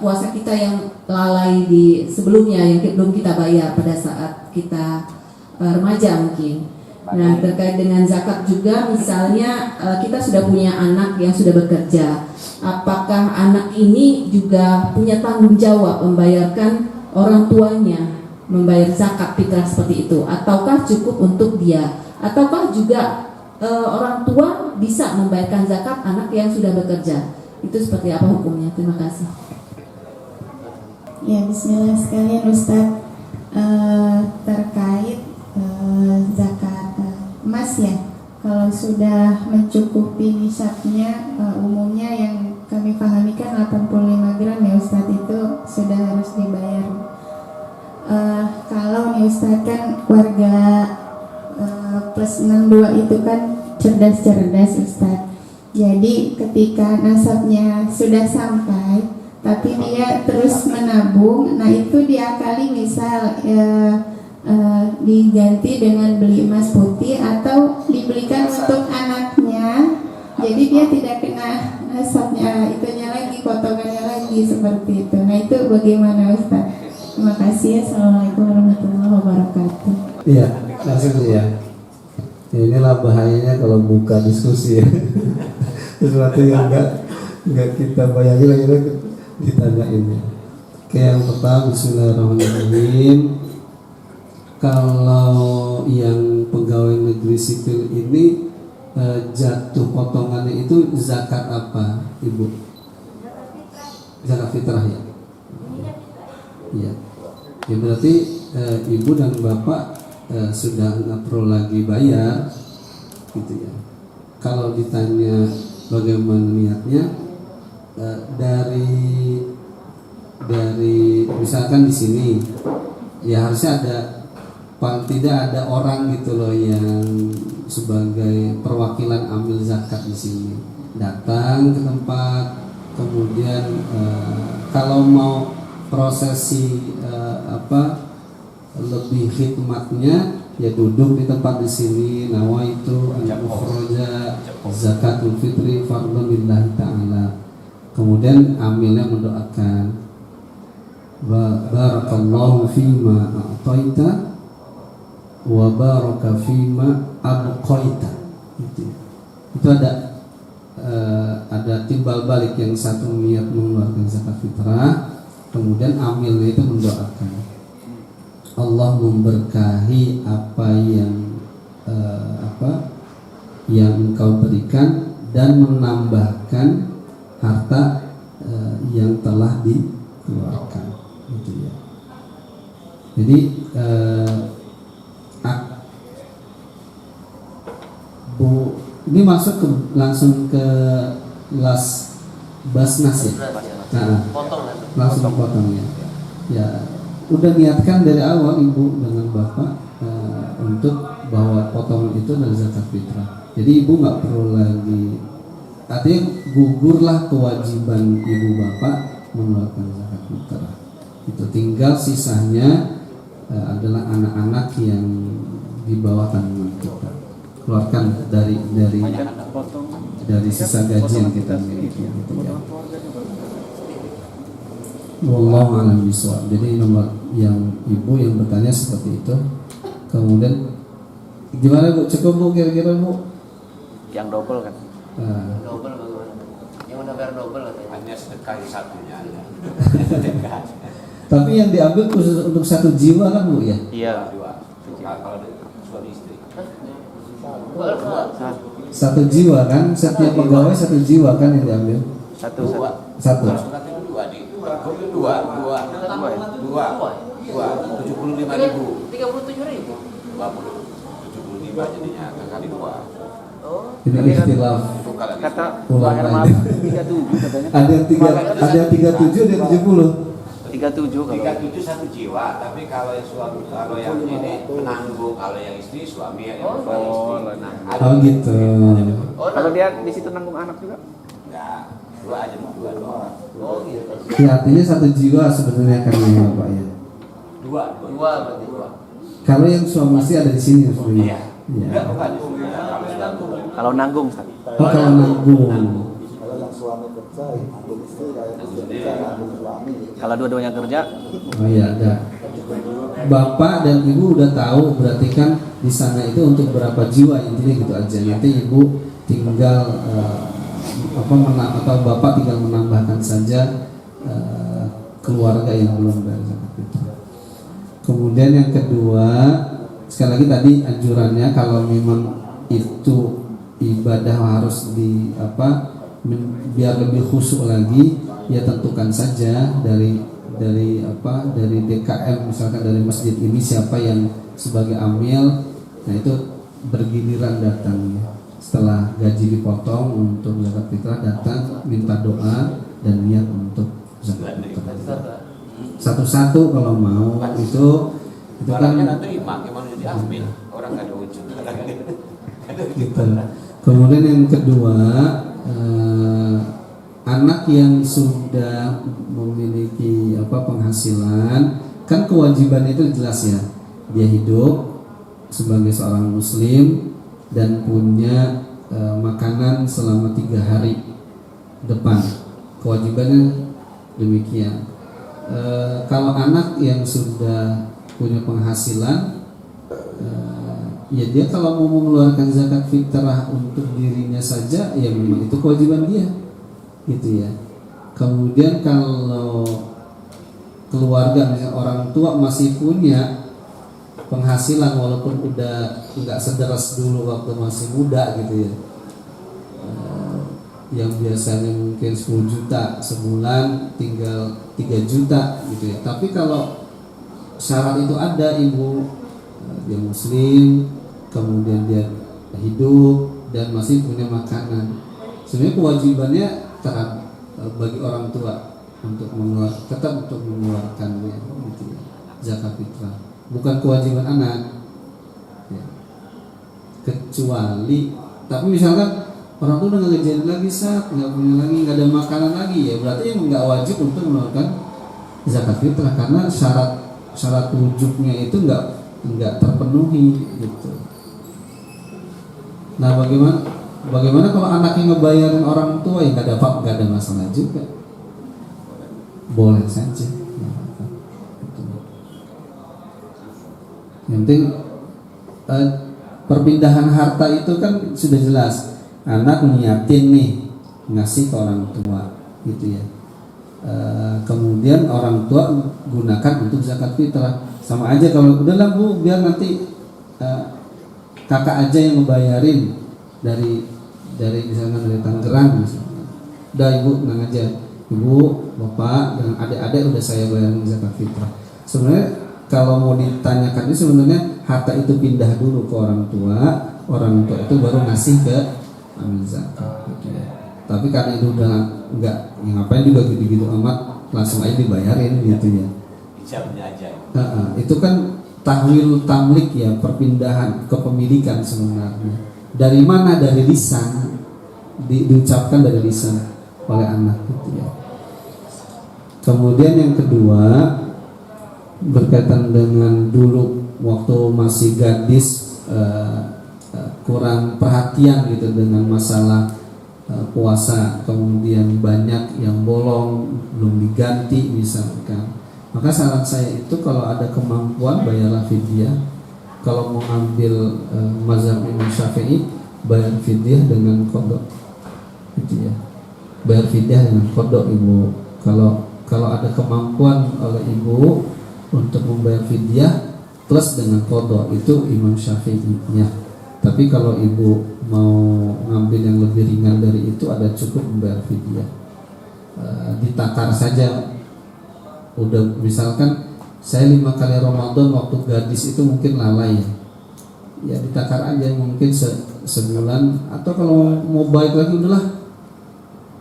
S6: puasa kita yang lalai di sebelumnya yang belum kita bayar pada saat kita remaja mungkin. Nah, terkait dengan zakat juga, misalnya kita sudah punya anak yang sudah bekerja, apakah anak ini juga punya tanggung jawab membayarkan orang tuanya membayar zakat fitrah seperti itu, ataukah cukup untuk dia, ataukah juga orang tua bisa membayarkan zakat anak yang sudah bekerja? Itu seperti apa hukumnya? Terima kasih.
S7: Ya, bismillah sekalian Ustadz, terkait zakat emas ya, kalau sudah mencukupi nisabnya, umumnya yang kami pahami kan 85 gram ya Ustadz, itu sudah harus dibayar. Kalau nih Ustadz kan warga plus 62 itu kan cerdas-cerdas Ustadz. Jadi ketika nasabnya sudah sampai tapi dia terus menabung, nah itu diakali misal diganti dengan beli emas putih atau dibelikan untuk anaknya, jadi dia tidak kena nasabnya itunya lagi, potongannya lagi seperti itu. Nah itu bagaimana Ustaz? Terima kasih. Assalamualaikum warahmatullahi wabarakatuh.
S3: Iya, langsung ya. Inilah bahayanya kalau buka diskusi ya. Sesuatu yang enggak kita bayangin lagi ditanyain ya. Oke, yang pertama bismillahirrahmanirrahim. Kalau yang pegawai negeri sipil ini jatuh potongannya itu zakat apa, Ibu? Zakat fitrah ya. Iya. Ya berarti Ibu dan Bapak sudah nggak perlu lagi bayar, gitu ya. Kalau ditanya bagaimana niatnya, dari misalkan di sini, ya harusnya ada, paling tidak ada orang gitu loh yang sebagai perwakilan amil zakat di sini, datang ke tempat, kemudian kalau mau prosesi lebih khidmatnya ya duduk di tempat di sini, nawaitu al-mukhraja zakatul fitri fardhu lillahi ta'ala, kemudian amilnya mendoakan barakallahu fima a'taita wa baraka fima abqaita. Itu ada timbal balik, yang satu niat mengeluarkan zakat fitrah, kemudian amilnya itu mendoakan Allah memberkahi apa yang engkau berikan dan menambahkan harta yang telah dikeluarkan, gitu ya. Jadi Bu, ini masuk langsung ke Basnas ya. Nah, langsung potong ya. Ya, udah niatkan dari awal Ibu dengan Bapak untuk bahwa potongan itu adalah zakat fitrah. Jadi Ibu nggak perlu lagi, artinya gugurlah kewajiban Ibu Bapak mengeluarkan zakat fitrah. Itu tinggal sisanya adalah anak-anak yang di bawah tanggungan kita. Keluarkan dari sisa gaji yang kita miliki, gitu ya. Wallahu a'lam bishawab. Jadi nomor yang Ibu yang bertanya seperti itu. Kemudian gimana Bu? Cukup Bu kira-kira Bu?
S4: Yang double kan?
S2: Double bagaimana? Yang udah bayar double katanya.
S1: Hanya sedekah satunya ya.
S3: Tapi yang diambil khusus untuk satu jiwa kan Bu ya?
S4: Iya.
S1: Kalau suami istri.
S3: Satu jiwa kan? Setiap pegawai satu jiwa kan yang diambil?
S4: Satu.
S1: Dua, 75.000.
S2: 37.000.
S1: 75 jadinya kali 2.
S3: Ini ikhtilaf
S4: Kata
S3: ulama.
S4: 37 katanya.
S3: Ada yang 37, ada yang 70.
S4: 37 kalau.
S1: 37 satu jiwa, tapi kalau yang suami, kalau yang ini penanggung, kalau yang istri suami yang
S3: Oh gitu.
S4: Kalau dia di situ nanggung anak juga?
S1: enggak, dua aja, dua doang.
S2: Oh gitu.
S3: Ya artinya satu jiwa sebenarnya kan ya Pak ya.
S1: Dua
S2: Berarti dua.
S3: Kalau yang suami istri ada di sini sebenarnya.
S1: Iya. Enggak, bukan. Kalau sudah
S4: Kalau nanggung Ustaz.
S3: Oh, kalau nanggung.
S4: Kalau dua-duanya kerja,
S3: Oh iya, ada. Bapak dan ibu udah tahu, berarti kan di sana itu untuk berapa jiwa, intinya gitu aja. Nanti ibu tinggal atau bapak tinggal menambahkan saja keluarga yang belum bayar zakat fitrah. Kemudian yang kedua, sekali lagi tadi anjurannya kalau memang itu ibadah harus biar lebih khusyuk lagi, ya tentukan saja dari DKM, misalkan dari masjid ini siapa yang sebagai amil, nah itu bergiliran datang. Setelah gaji dipotong untuk zakat fitrah, datang minta doa dan niat untuk zakat fitrah. Satu-satu kalau mau itu kan
S2: nanti imam jadi ambil orang nggak ada wujud.
S3: gitu. Kemudian yang kedua, anak yang sudah memiliki penghasilan, kan kewajiban itu jelas ya, dia hidup sebagai seorang muslim dan punya makanan selama 3 hari depan, kewajibannya demikian. Kalau anak yang sudah punya penghasilan, ya dia kalau mau mengeluarkan zakat fitrah untuk dirinya saja, ya memang itu kewajiban dia, gitu ya. Kemudian kalau keluarga, misalnya orang tua masih punya penghasilan walaupun udah nggak sederas dulu waktu masih muda, gitu ya, yang biasanya mungkin 10 juta sebulan tinggal 3 juta gitu ya. Tapi kalau syarat itu ada, ibu dia muslim, kemudian dia hidup dan masih punya makanan, sebenarnya kewajibannya bagi orang tua untuk tetap untuk mengeluarkannya, gitu ya, zakat fitrah, bukan kewajiban anak ya. Kecuali tapi misalkan orang tuh udah nggak ngejalan lagi, nggak punya lagi, nggak ada makanan lagi, ya berarti emang nggak wajib untuk mengeluarkan zakat fitrah karena syarat wujudnya itu nggak terpenuhi, gitu. Nah, bagaimana kalau anaknya ngebayarin orang tua, ya nggak ada masalah juga, boleh saja. Yang penting perpindahan harta itu kan sudah jelas. Anak niatin nih ngasih ke orang tua, gitu ya. Kemudian orang tua gunakan untuk zakat fitrah. Sama aja kalau udahlah bu, biar nanti kakak aja yang ngebayarin dari misalkan dari Tangerang misalnya. Udah ibu tenang aja, ibu bapak dengan adik-adik udah saya bayarin zakat fitrah. Sebenarnya kalau mau ditanyakan ini sebenarnya harta itu pindah dulu ke orang tua itu baru ngasih ke amil zakat, gitu ya. Tapi karena itu udah enggak, ya ngapain juga gitu-gitu amat, langsung aja dibayarin, gitu ya.
S2: Ijabnya aja.
S3: Itu kan tahwil tamlik ya, perpindahan kepemilikan sebenarnya. Dari mana? Dari lisan, diucapkan dari lisan oleh anak, gitu ya. Kemudian yang kedua, berkaitan dengan dulu waktu masih gadis, kurang perhatian gitu dengan masalah puasa, kemudian banyak yang bolong belum diganti misalkan, maka saran saya itu kalau ada kemampuan bayarlah fidyah. Kalau mau ambil mazhab Imam Syafi'i, bayar fidyah dengan qadha, gitu ya, bayar fidyah dengan qadha ibu. Kalau ada kemampuan oleh ibu untuk membayar fidyah plus dengan qadha, itu Imam Syafi'i-nya. Tapi kalau ibu mau ngambil yang lebih ringan dari itu, ada cukup membayar fidyah. Ditakar saja. Udah misalkan saya 5 kali Ramadan waktu gadis itu mungkin lalai ya ditakar aja mungkin sebulan, atau kalau mau baik lagi udahlah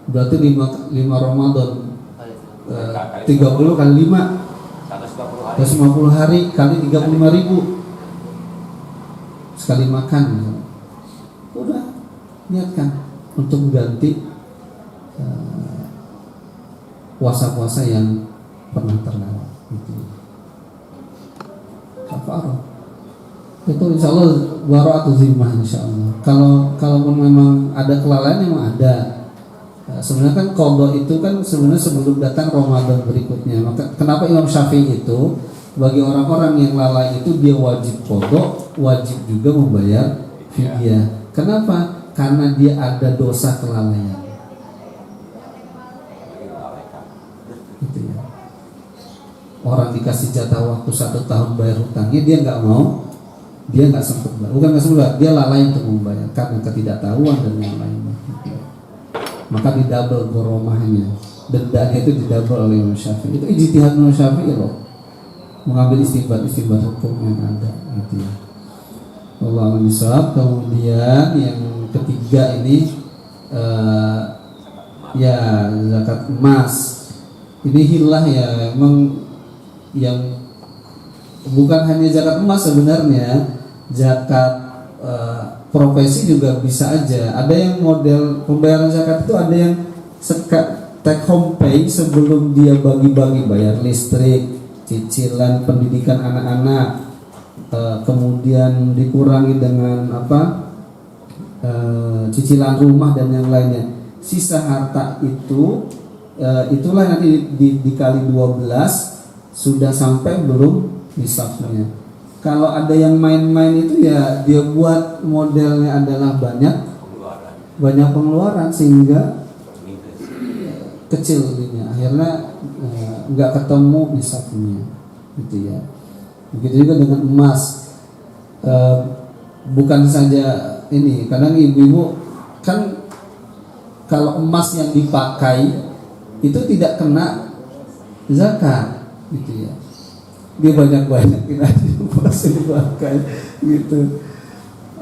S3: berarti 5 Ramadan 30 kali 5 150 hari kali 35.000 sekali makan, udah niatkan untuk mengganti puasa-puasa yang pernah terlewat, gitu. Kafarah. itu insya Allah bara'atu zimmah insya Allah. Kalaupun memang ada kelalaian memang ada. Sebenarnya kan qadha itu kan sebenarnya sebelum datang Ramadan berikutnya. Maka kenapa Imam Syafi'i itu bagi orang-orang yang lalai itu dia wajib qadha, wajib juga membayar fidyah. Kenapa? Karena dia ada dosa kelalaian. Gitu ya. Orang dikasih jatah waktu 1 tahun bayar hutangnya dia nggak mau, dia nggak sempat, bukan nggak sempat, dia lalai untuk membayar karena ketidaktahuan dan yang lainnya. Maka didouble goromahnya, dendanya itu didouble oleh Imam Syafi'i. Itu ijtihad Imam Syafi'i loh, mengambil istinbat hukum yang ada, gitu ya. Allah misal. Kemudian yang ketiga ini ya zakat emas. Ini hilah ya, emang yang bukan hanya zakat emas sebenarnya, zakat profesi juga bisa aja. Ada yang model pembayaran zakat itu ada yang take home pay sebelum dia bagi-bagi bayar listrik, cicilan pendidikan anak-anak, kemudian dikurangi dengan cicilan rumah dan yang lainnya. Sisa harta itu itulah nanti dikali 12 sudah sampai belum nisabnya. Kalau ada yang main-main itu ya dia buat modelnya adalah banyak pengeluaran sehingga kecil ini akhirnya nggak ketemu nisabnya, gitu ya. Begitu juga dengan emas. Bukan saja ini, kadang ibu-ibu kan kalau emas yang dipakai itu tidak kena zakat, gitu ya. Dia banyak-banyak emas yang dipakai, gitu.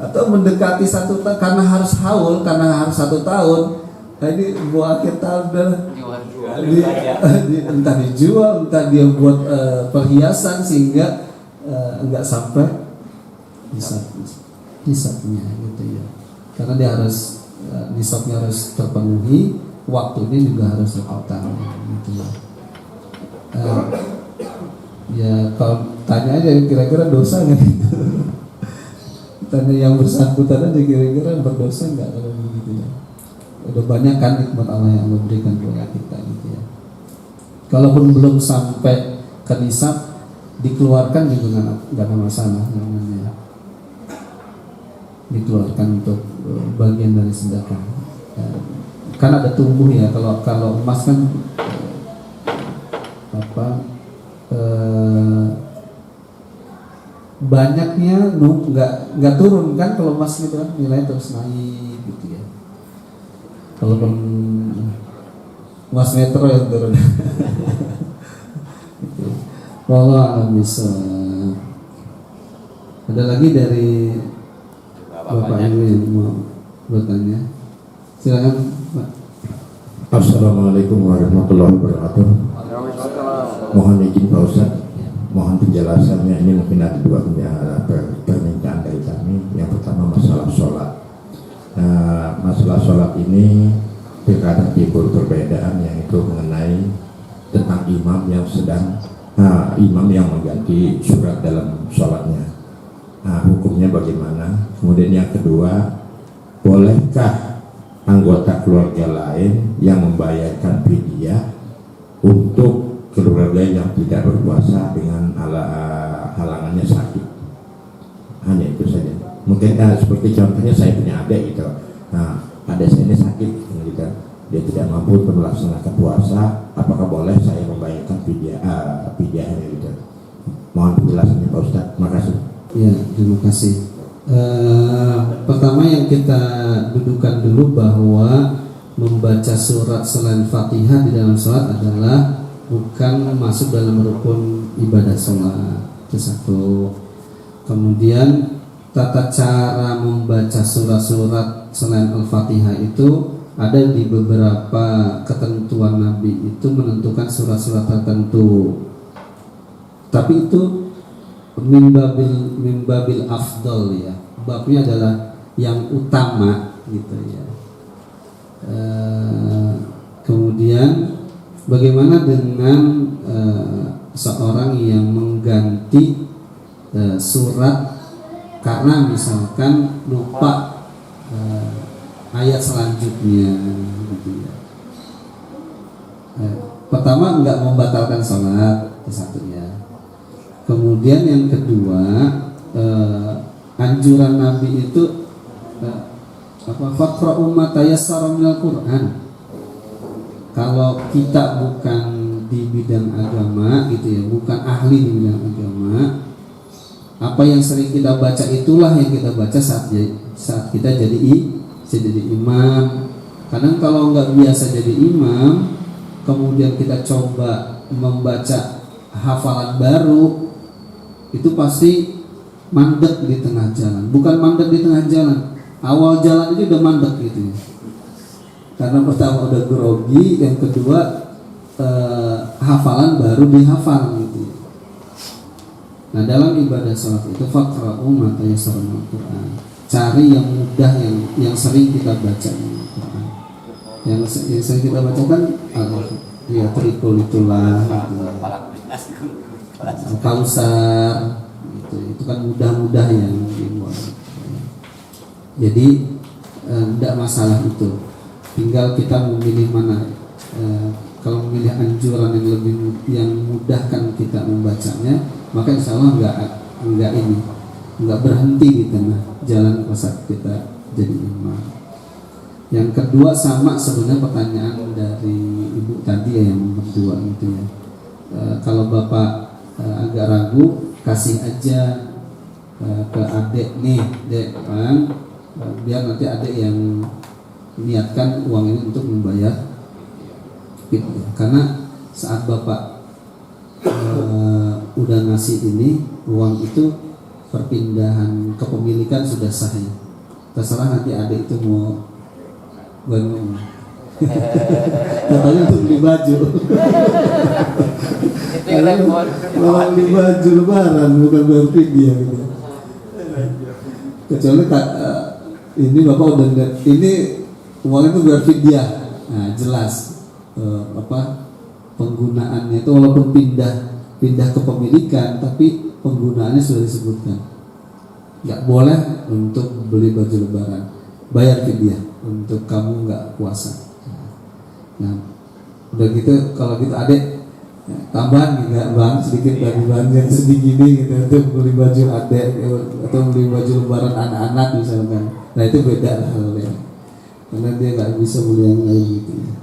S3: Atau mendekati 1 tahun karena harus haul, karena harus 1 tahun. Jadi buat akhir tahun entah dijual, entah dia buat perhiasan sehingga enggak sampai nisabnya, gitu ya. Karena dia harus nisabnya harus terpenuhi, waktunya juga harus tepat, gitu ya. Ya kalau tanya aja kira-kira dosa nggak gitu. Tanya yang bersangkutan aja kira-kira berdosa nggak kalau begitu ya. Udah banyak kan nikmat Allah yang Allah berikan kepada kita, gitu ya. Kalaupun belum sampai ke nisab, dikeluarkan juga nggak ada masalah namanya. Dikeluarkan untuk bagian dari sedekah. Kan ada tumbuh ya, kalau emas kan banyaknya nggak turun kan, kalau emas gitu kan nilainya terus naik, gitu ya. Kalau emas metro yang turun. Gitu. Wallahu bisa. Ada lagi dari Bapak ini yang mau bertanya, silakan Pak.
S8: Assalamualaikum warahmatullahi wabarakatuh. Mohon izin Pak Ustadz, mohon penjelasannya. Ini mungkin ada 2 permintaan dari kami. Yang pertama masalah sholat. Nah, masalah sholat ini terkadang timbul perbedaan, yaitu mengenai tentang imam yang imam yang mengganti surat dalam sholatnya. Nah, hukumnya bagaimana? Kemudian yang kedua, bolehkah anggota keluarga lain yang membayarkan fidyah untuk keluarga yang tidak berpuasa dengan halangannya sakit? Hanya itu saja. Mungkin seperti contohnya saya punya adik gitu. Nah, adik saya ini sakit gitu. Dia tidak mampu untuk melaksanakan puasa. Apakah boleh saya membayarkan fidyahnya gitu? Mohon penjelasannya Pak Ustaz. Terima kasih.
S3: Ya, terima kasih. Pertama yang kita dudukan dulu bahwa membaca surat selain Fatihah di dalam sholat adalah bukan masuk dalam rukun ibadah sholat. Itu satu. Kemudian tata cara membaca surat-surat selain Al-Fatihah itu ada di beberapa ketentuan Nabi itu menentukan surat-surat tertentu. Tapi itu mimbabil afdol ya, babnya adalah yang utama, gitu ya. Kemudian bagaimana dengan seorang yang mengganti surat karena misalkan lupa ayat selanjutnya gitu ya. Pertama nggak membatalkan sholat, itu satu ya. Kemudian yang kedua, anjuran Nabi itu faqra'u ma tayassara minal Qur'an. Kalau kita bukan di bidang agama gitu ya, bukan ahli di bidang agama, apa yang sering kita baca itulah yang kita baca saat kita jadi imam. Kadang kalau nggak biasa jadi imam, kemudian kita coba membaca hafalan baru, itu pasti mandek di tengah jalan. Bukan mandek di tengah jalan, awal jalan itu udah mandek gitu ya. Karena pertama udah grogi, yang kedua hafalan baru dihafal gitu ya. Nah, dalam ibadah sholat itu faqra'u ma tayassara minal Qur'an. Cari yang mudah, yang sering kita baca Al-Qur'an. Yang sering kita baca kan ya trikul itulah gitu. Kausar gitu. Itu kan mudah-mudah yang dibuat. Jadi tidak masalah itu. Tinggal kita memilih mana. Kalau memilih anjuran yang lebih yang mudahkan kita membacanya, maka insya Allah nggak berhenti di tengah jalan saat kita jadi imam. Yang kedua sama sebenarnya pertanyaan dari ibu tadi ya, yang kedua gitu ya. Kalau bapak agak ragu, kasih aja ke adik nih, dek kan, biar nanti adik yang niatkan uang ini untuk membayar gitu. Karena saat bapak udah ngasih ini uang itu, perpindahan kepemilikan sudah sah ya. Terserah nanti adik itu mau bangun katanya untuk beli baju.
S2: Itu yang repot.
S3: Mau beli baju lebaran, bukan bayar fidyah gitu. Kecuali ini bapak udah ini uang itu bayar fidyah. Nah, jelas penggunaannya itu walaupun pindah kepemilikan, tapi penggunaannya sudah disebutkan. Nggak boleh untuk beli baju lebaran, bayar fidyah untuk kamu nggak puasa. Nah, udah gitu kalau gitu adek tambahan nggak bang sedikit dari belanja segini gitu untuk beli baju adek atau beli baju lebaran anak-anak misalkan. Nah itu beda lah halnya, karena dia nggak bisa beli yang lain gitu ya.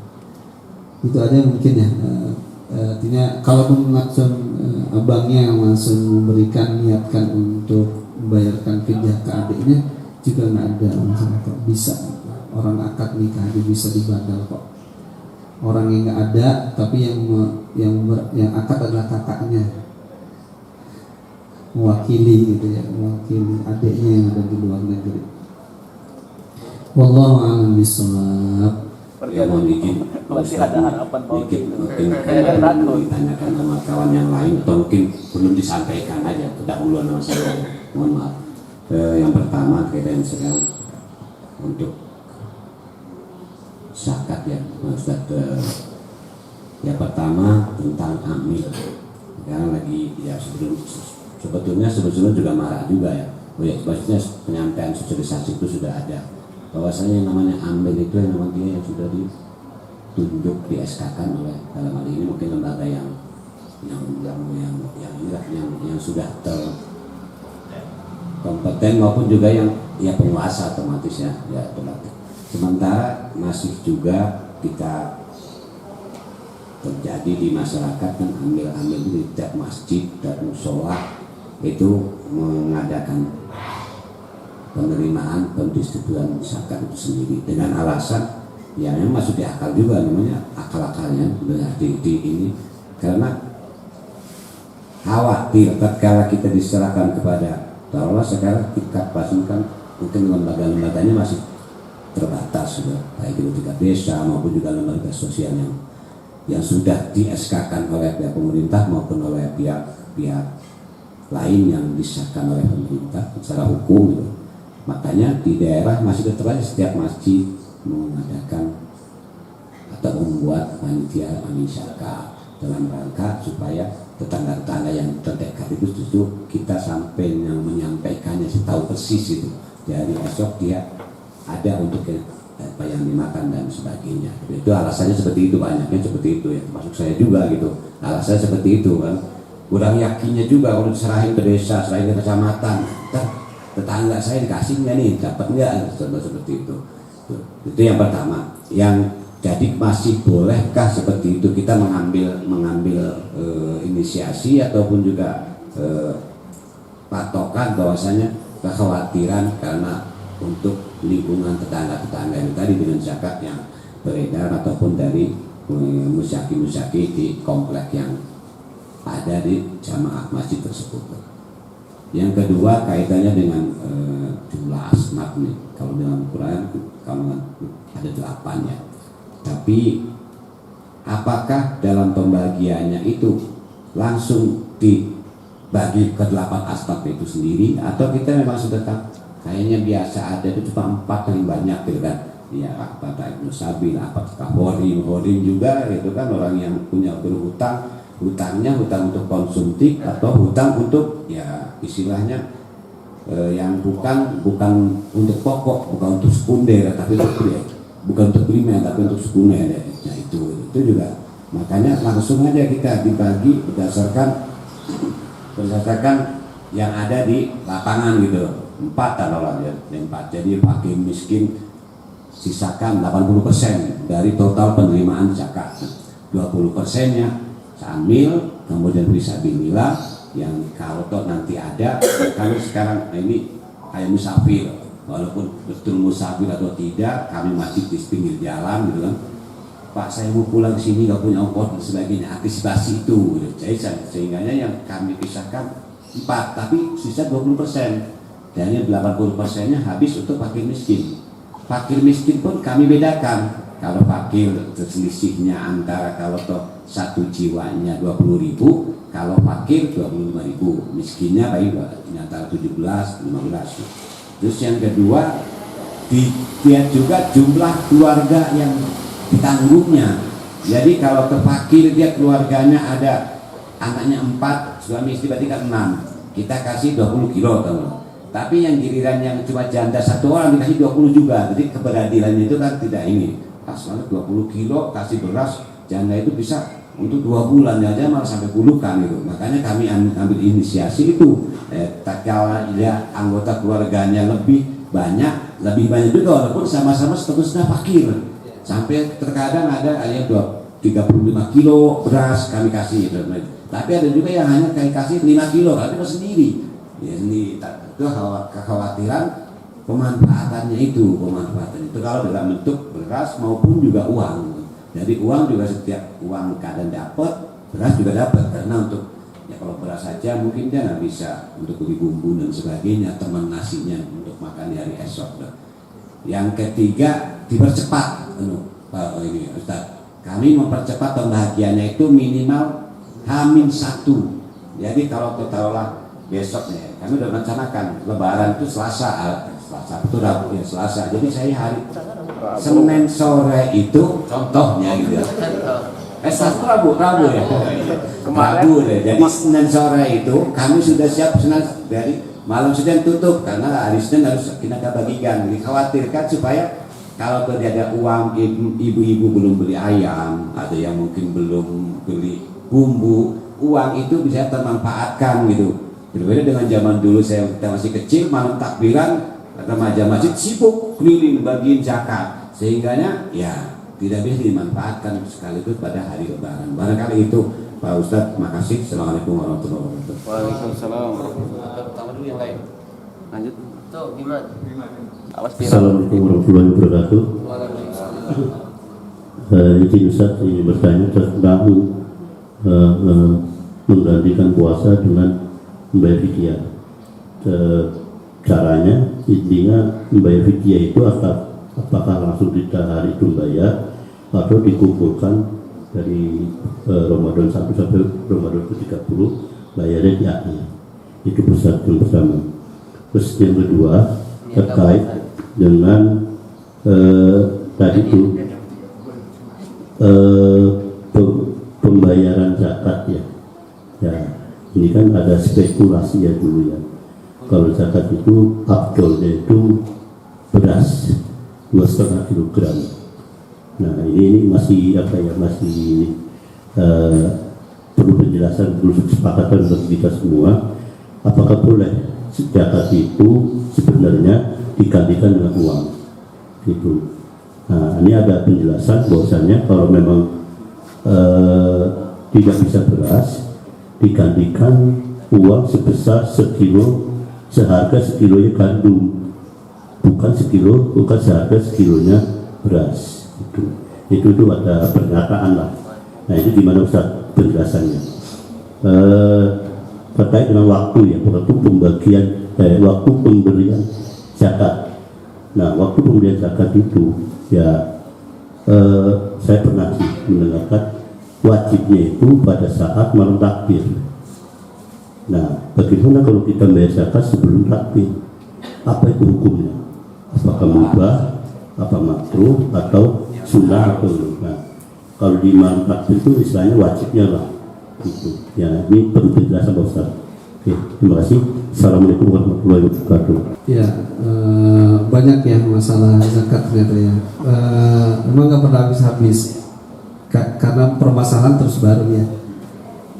S3: Itu aja mungkin ya. Artinya kalaupun langsung abangnya yang langsung memberikan, niatkan untuk membayarkan fidyah ke adiknya juga nggak ada masalah kok, bisa. Orang akad nikah itu bisa dibadal kok. Orang yang nggak ada tapi yang akad adalah kakaknya, mewakili gitu ya, mewakili adiknya yang ada di luar negeri. Wallahu a'lam bishawab.
S1: Ya mohon izin
S4: masih ada harapan bahwa
S1: mungkin ditanyakan sama kawan yang lain atau mungkin belum disampaikan aja kedahuluan sama saya, mohon maaf. Yang pertama kaitan sekarang untuk zakat ya Ustaz, yang pertama tentang amil. Sekarang lagi ya sebetulnya juga marah juga ya. Maksudnya penyampaian sosialisasi itu sudah ada, bahwasanya yang namanya ambil itu yang namanya yang sudah ditunjuk di SK-kan oleh, dalam hal ini mungkin lembaga yang sudah terkompeten maupun juga yang ya penguasa otomatis ya otomatis. Sementara masih juga kita terjadi di masyarakat kan ambil di tiap masjid dan musola itu mengadakan penerimaan pendistribusian zakat itu sendiri dengan alasan ya memang masuk di akal juga, namanya akal-akalnya di ini, karena khawatir tatkala kita diserahkan kepada taruhlah sekarang tingkat pasukan mungkin lembaga-lembaganya masih terbatas juga, baik itu tingkat desa maupun juga lembaga sosial yang sudah di SK-kan oleh pihak pemerintah maupun oleh pihak lain yang disahkan oleh pemerintah secara hukum gitu. Makanya di daerah masih tetap aja setiap masjid mengadakan atau membuat panitia amil zakat dalam rangka supaya tetangga-tetangga yang terdekat itu justru kita sampai yang menyampaikannya tahu persis itu. Jadi esok dia ada untuk apa yang dimakan dan sebagainya. Itu alasannya seperti itu, banyaknya seperti itu ya, termasuk saya juga gitu. Alasannya seperti itu kan. Kurang yakinnya juga kalau diserahin ke desa, serahin ke kecamatan, tetangga saya dikasihnya nih, dapat nggak? Seperti itu. Itu yang pertama. Yang jadi masih bolehkah seperti itu kita mengambil inisiasi ataupun juga patokan bahwasanya kekhawatiran karena untuk lingkungan tetangga-tetangga itu tadi dengan zakat yang beredar ataupun dari musyaki di komplek yang ada di jamaah masjid tersebut. Yang kedua kaitannya dengan jumlah asnaf nih. Kalau dalam Quran kalau ada 8 ya. Tapi apakah dalam pembagiannya itu langsung dibagi ke 8 asnaf itu sendiri atau kita memang sudah kayaknya biasa ada itu cuma 4 yang banyak gitu kan? Ya apa Ibnu Sabil, apa Horim juga itu kan orang yang punya berhutang, hutangnya hutang untuk konsumtif atau hutang untuk ya istilahnya yang bukan untuk pokok, bukan untuk sekunder tapi bukan untuk primer tapi untuk sekunder ya. Nah, itu juga makanya langsung aja kita dibagi berdasarkan yang ada di lapangan gitu. 4 taruhlah ya, 4. Jadi fakir miskin sisakan 80% dari total penerimaan zakat. 20%-nya sambil kemudian fisabilillah yang kalau toh nanti ada kalau sekarang ini kayak musafir walaupun betul musafir atau tidak kami masih di pinggir jalan gitu kan, Pak saya mau pulang ke sini nggak punya ongkos dan sebagainya, antisipasi itu gitu. Jadi sehingga yang kami pisahkan 4 tapi sisa 20% dan yang 80%-nya habis untuk fakir miskin. Fakir miskin pun kami bedakan. Kalau fakir selisihnya antara kalau toh 1 jiwanya 20.000, kalau fakir 25.000, miskinnya baik antara 17, 15. Terus yang kedua dilihat juga jumlah keluarga yang ditanggungnya. Jadi kalau ke fakir dia keluarganya ada anaknya 4, suami istri berarti kan 6. Kita kasih 20 kilo teman. Tapi yang giliran yang cuma janda 1 orang dikasih 20 juga. Jadi keberadilannya itu kan tidak ini. Pas banget 20 kilo kasih beras, janda itu bisa untuk 2 bulan aja malah sampai puluhan gitu. Makanya kami ambil inisiasi itu. Kalau ya anggota keluarganya lebih banyak juga walaupun sama-sama statusnya fakir. Sampai terkadang ada yang 35 kilo beras kami kasih. Tapi ada juga yang hanya kami kasih 5 kilo, tapi sendiri. Ya ini itu kekhawatiran pemanfaatannya itu kalau dalam bentuk beras maupun juga uang. Jadi uang juga setiap uang kadang dapat, beras juga dapat karena untuk ya kalau beras saja mungkin dia nggak bisa untuk beli bumbu dan sebagainya, teman nasinya untuk makan di hari esok. Yang ketiga dipercepat, ini Ustaz, kami mempercepat pembagiannya itu minimal H-1. Jadi kalau taruhlah besoknya, kami sudah merencanakan Lebaran itu Selasa itu Rabu ya Selasa. Jadi saya hari Senin sore itu contohnya gitu ya. Selasa Rabu ya. Rabu deh. Jadi Senin sore itu kami sudah siap Senin dari malam Senin tutup karena hari Senin harus kita bagikan. Dikhawatirkan supaya kalau terjadi uang ibu-ibu belum beli ayam, ada yang mungkin belum beli bumbu, uang itu bisa termanfaatkan gitu. Berbeda dengan zaman dulu kita masih kecil, malam takbiran remaja masjid sibuk keliling bagiin zakat, sehingganya ya tidak bisa dimanfaatkan sekaligus pada hari Lebaran. Barangkali itu Pak Ustadz, makasih. Assalamualaikum warahmatullahi wabarakatuh.
S4: Waalaikumsalam.
S2: Pertama dulu yang lain.
S4: Lanjut.
S2: Tuh gimana?
S4: Awas Pira.
S9: Assalamualaikum warahmatullahi wabarakatuh. Izin Ustaz ingin bertanya tentang menggantikan puasa dengan membayar fidyah. Caranya intinya membayar fidyah itu apakah langsung di hari itu membayar atau dikumpulkan dari Ramadan 1 sampai Ramadan ke-30 bayarnya di akhir. Itu pesan yang pertama. Terus yang kedua terkait dengan tadi itu pembayaran zakat ya ini kan ada spekulasi ya dulu ya. Kalau zakat itu abdolnya itu beras 2,5 kilogram. Nah ini masih apa ya, masih perlu penjelasan, perlu kesepakatan bagi kita semua. Apakah boleh zakat itu sebenarnya digantikan dengan uang gitu. Nah ini ada penjelasan bahwasannya kalau memang tidak bisa beras, digantikan uang sebesar seharga sekilonya gandum, bukan seharga sekilonya beras. Itu ada pernyataan lah. Nah itu gimana Ustaz penjelasannya? Terkait dengan waktu ya, waktu pembagian, waktu pemberian zakat. Nah waktu pemberian zakat itu ya saya pernah sih mendengarkan wajibnya itu pada saat malam takbir. Nah, bagaimana kalau kita bayar zakat sebelum takbir? Apa itu hukumnya? Apakah mubah, apa makruh, atau sunnah atau nah, kalau di malam takbir itu istilahnya wajibnya lah. Gitu. Ya, ini perlu penjelasan Pak Ustaz. Oke, terima kasih. Assalamualaikum warahmatullahi wabarakatuh.
S3: Ya, banyak ya masalah zakat ternyata ya. Memang nggak pernah habis-habis karena permasalahan terus baru ya.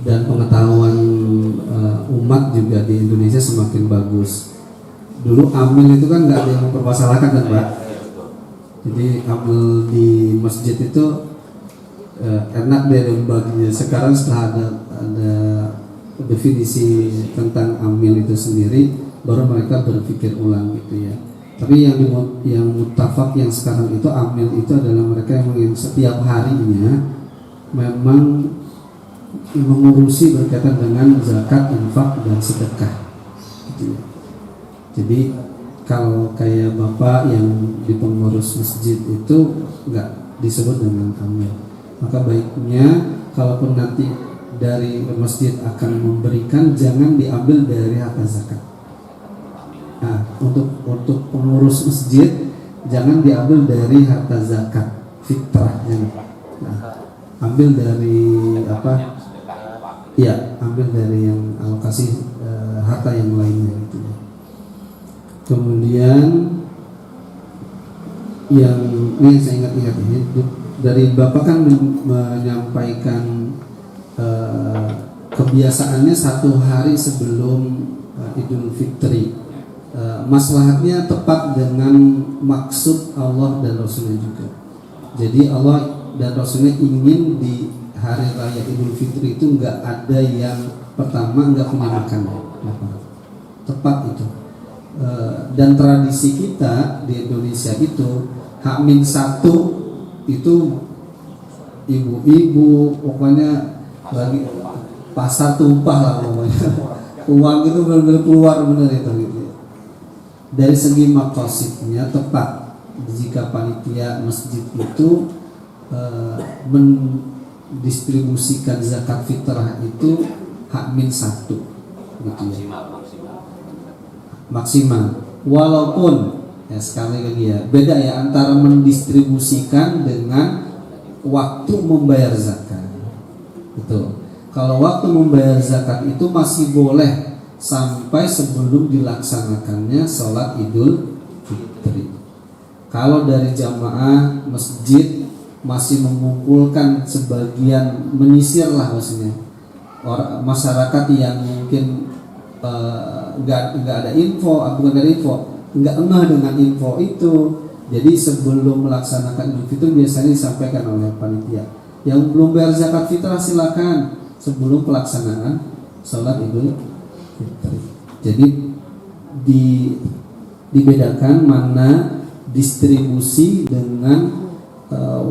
S3: Dan pengetahuan umat juga di Indonesia semakin bagus. Dulu amil itu kan nggak ada yang mempermasalahkan kan Pak. Jadi amil di masjid itu enak dari baginya. Sekarang setelah ada definisi tentang amil itu sendiri, baru mereka berpikir ulang gitu ya. Tapi yang mutafak yang sekarang itu amil itu adalah mereka yang setiap harinya memang mengurusi berkaitan dengan zakat, infak, dan sedekah gitu ya. Jadi kalau kayak bapak yang di pengurus masjid itu nggak disebut dengan amil. Maka baiknya kalaupun nanti dari masjid akan memberikan, jangan diambil dari harta zakat. Nah, untuk pengurus masjid jangan diambil dari harta zakat fitrah. Nah, ambil dari apa? Ya, ambil dari yang alokasi harta yang lainnya gitu. Kemudian yang ini saya ingat ini dari Bapak kan menyampaikan kebiasaannya satu hari sebelum Idul Fitri. Maslahatnya tepat dengan maksud Allah dan Rasulnya juga. Jadi Allah dan Rasulnya ingin di hari raya Idul Fitri itu nggak ada yang pertama nggak punya makan, tepat itu. Dan tradisi kita di Indonesia itu H-1 itu ibu-ibu pokoknya lagi pasar tumpah lah pokoknya. Uang itu benar-benar keluar benar itu gitu. Dari segi maqasidnya tepat jika panitia masjid itu mendistribusikan zakat fitrah itu H-1 gitu ya. Maksimal. Walaupun ya sekali lagi ya beda ya antara mendistribusikan dengan waktu membayar zakat. Betul. Kalau waktu membayar zakat itu masih boleh sampai sebelum dilaksanakannya sholat Idul Fitri. Kalau dari jamaah masjid masih mengumpulkan sebagian, menyisir lah maksudnya masyarakat yang mungkin nggak ada info, bukan dari info, nggak ngeh dengan info itu. Jadi sebelum melaksanakan Idul Fitri biasanya disampaikan oleh panitia. Yang belum bayar zakat fitrah silakan sebelum pelaksanaan sholat Idul Fitri. Jadi dibedakan mana distribusi dengan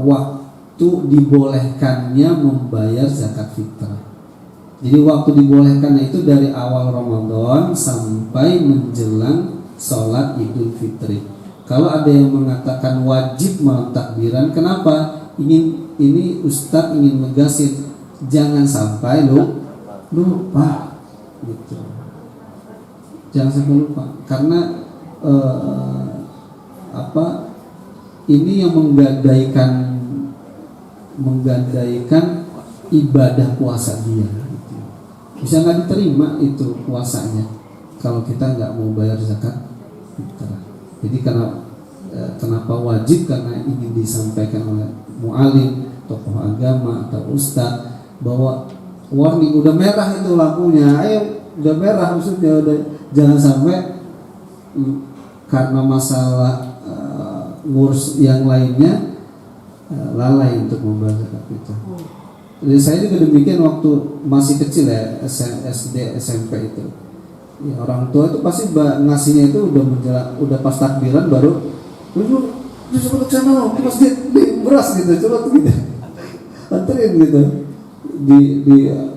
S3: waktu dibolehkannya membayar zakat fitrah. Jadi waktu dibolehkannya itu dari awal Ramadan sampai menjelang sholat Idul Fitri. Kalau ada yang mengatakan wajib malam takbiran, kenapa? Ini Ustadz ingin menegasin jangan sampai lupa gitu. Jangan sampai lupa karena ini yang menggadaikan ibadah puasa dia gitu. bisa nggak diterima itu puasanya kalau kita nggak mau bayar zakat fitrah. Jadi kenapa wajib? Karena ingin disampaikan oleh mu'alim, tokoh agama atau ustadz bahwa warning, udah merah itu lampunya, ayo udah merah, maksudnya udah, jangan sampai karena masalah ngurus yang lainnya lalai untuk membayar zakat fitrah. Jadi saya juga demikian waktu masih kecil ya, SD, SMP itu. Ya, orang tua itu pasti ngasihnya itu udah pas takbiran baru lu coba ke sana ke masjid di beras gitu, coba tuh gitu. Anterin gitu.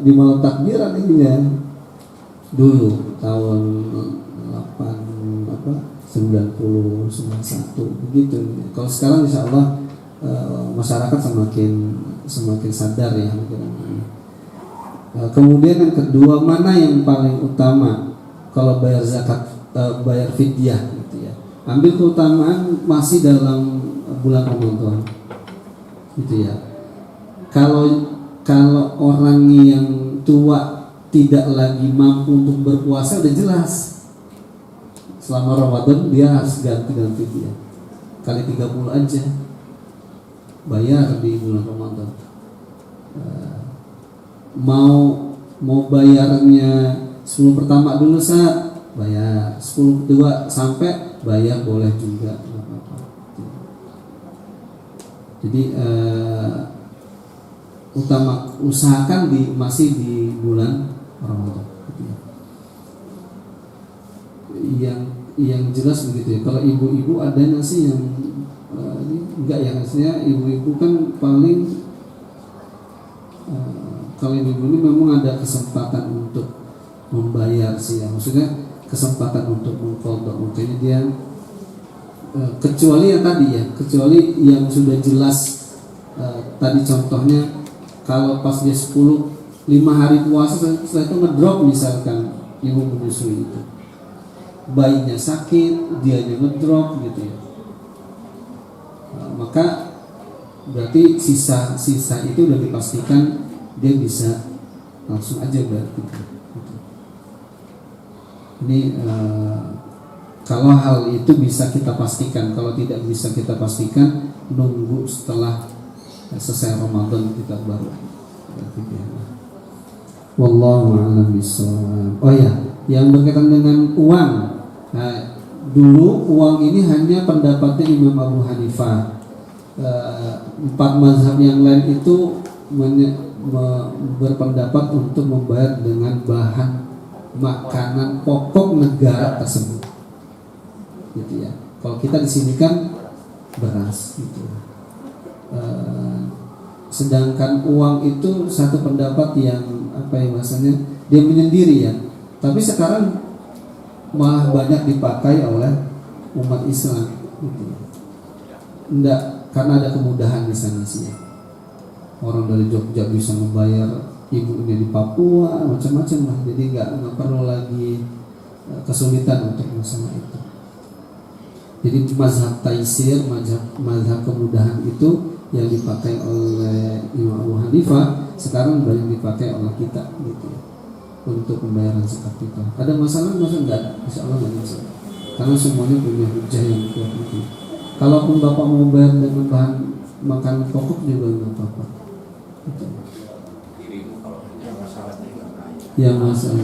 S3: Di malam takbiran ininya. Dulu tahun 90 91 begitu. Kalau sekarang insya Allah masyarakat semakin sadar ya. Kemudian yang kedua, mana yang paling utama kalau bayar zakat, bayar fidyah gitu ya. Ambil keutamaan masih dalam bulan Ramadan gitu ya. Kalau orang yang tua tidak lagi mampu untuk berpuasa, udah jelas selama Ramadan dia harus ganti dia kali 30 aja bayar di bulan Ramadan. Mau bayarnya 10 pertama dulu saat bayar, 10 kedua sampai bayar boleh juga, nggak apa-apa. Jadi usahakan masih di bulan Ramadan. Yang jelas begitu ya. Kalau ibu-ibu ada nggak sih yang enggak ya, maksudnya ibu-ibu kan paling kalau ibu ini memang ada kesempatan untuk membayar sih ya, maksudnya kesempatan untuk mengkodok, makanya dia kecuali yang sudah jelas tadi contohnya kalau pas dia 5 hari puasa setelah itu ngedrop, misalkan ibu menyusui itu bayinya sakit, dianya ngedrop gitu ya, maka berarti sisa itu udah dipastikan dia bisa langsung aja berarti gitu. Ini kalau hal itu bisa kita pastikan, kalau tidak bisa kita pastikan nunggu setelah selesai Ramadan kita baru. Wallahu a'lam bishawab. Oh ya, yang berkaitan dengan uang. Nah, dulu uang ini hanya pendapatnya Imam Abu Hanifah. 4 mazhab yang lain itu berpendapat untuk membayar dengan bahan makanan pokok negara tersebut, gitu ya. Kalau kita di sini kan beras, gitu. Sedangkan uang itu satu pendapat yang bahasanya dia menyendiri ya. Tapi sekarang malah banyak dipakai oleh umat Islam, gitu. Enggak, karena ada kemudahan di sana sih. Orang dari Jogja bisa membayar ibunya di Papua, macam-macam lah. Jadi nggak perlu lagi kesulitan untuk masalah itu. Jadi mazhab taisir, mazhab kemudahan itu yang dipakai oleh Imam Abu Hanifah sekarang banyak dipakai oleh kita, gitu ya, untuk pembayaran zakat fitrah. Ada masalah? Enggak ada. Insya Allah nggak masalah. Karena semuanya punya hujah yang kuat itu. Kalaupun bapak mau bayar dengan bahan makanan pokok juga nggak apa-apa. Gitu. Ya masalah.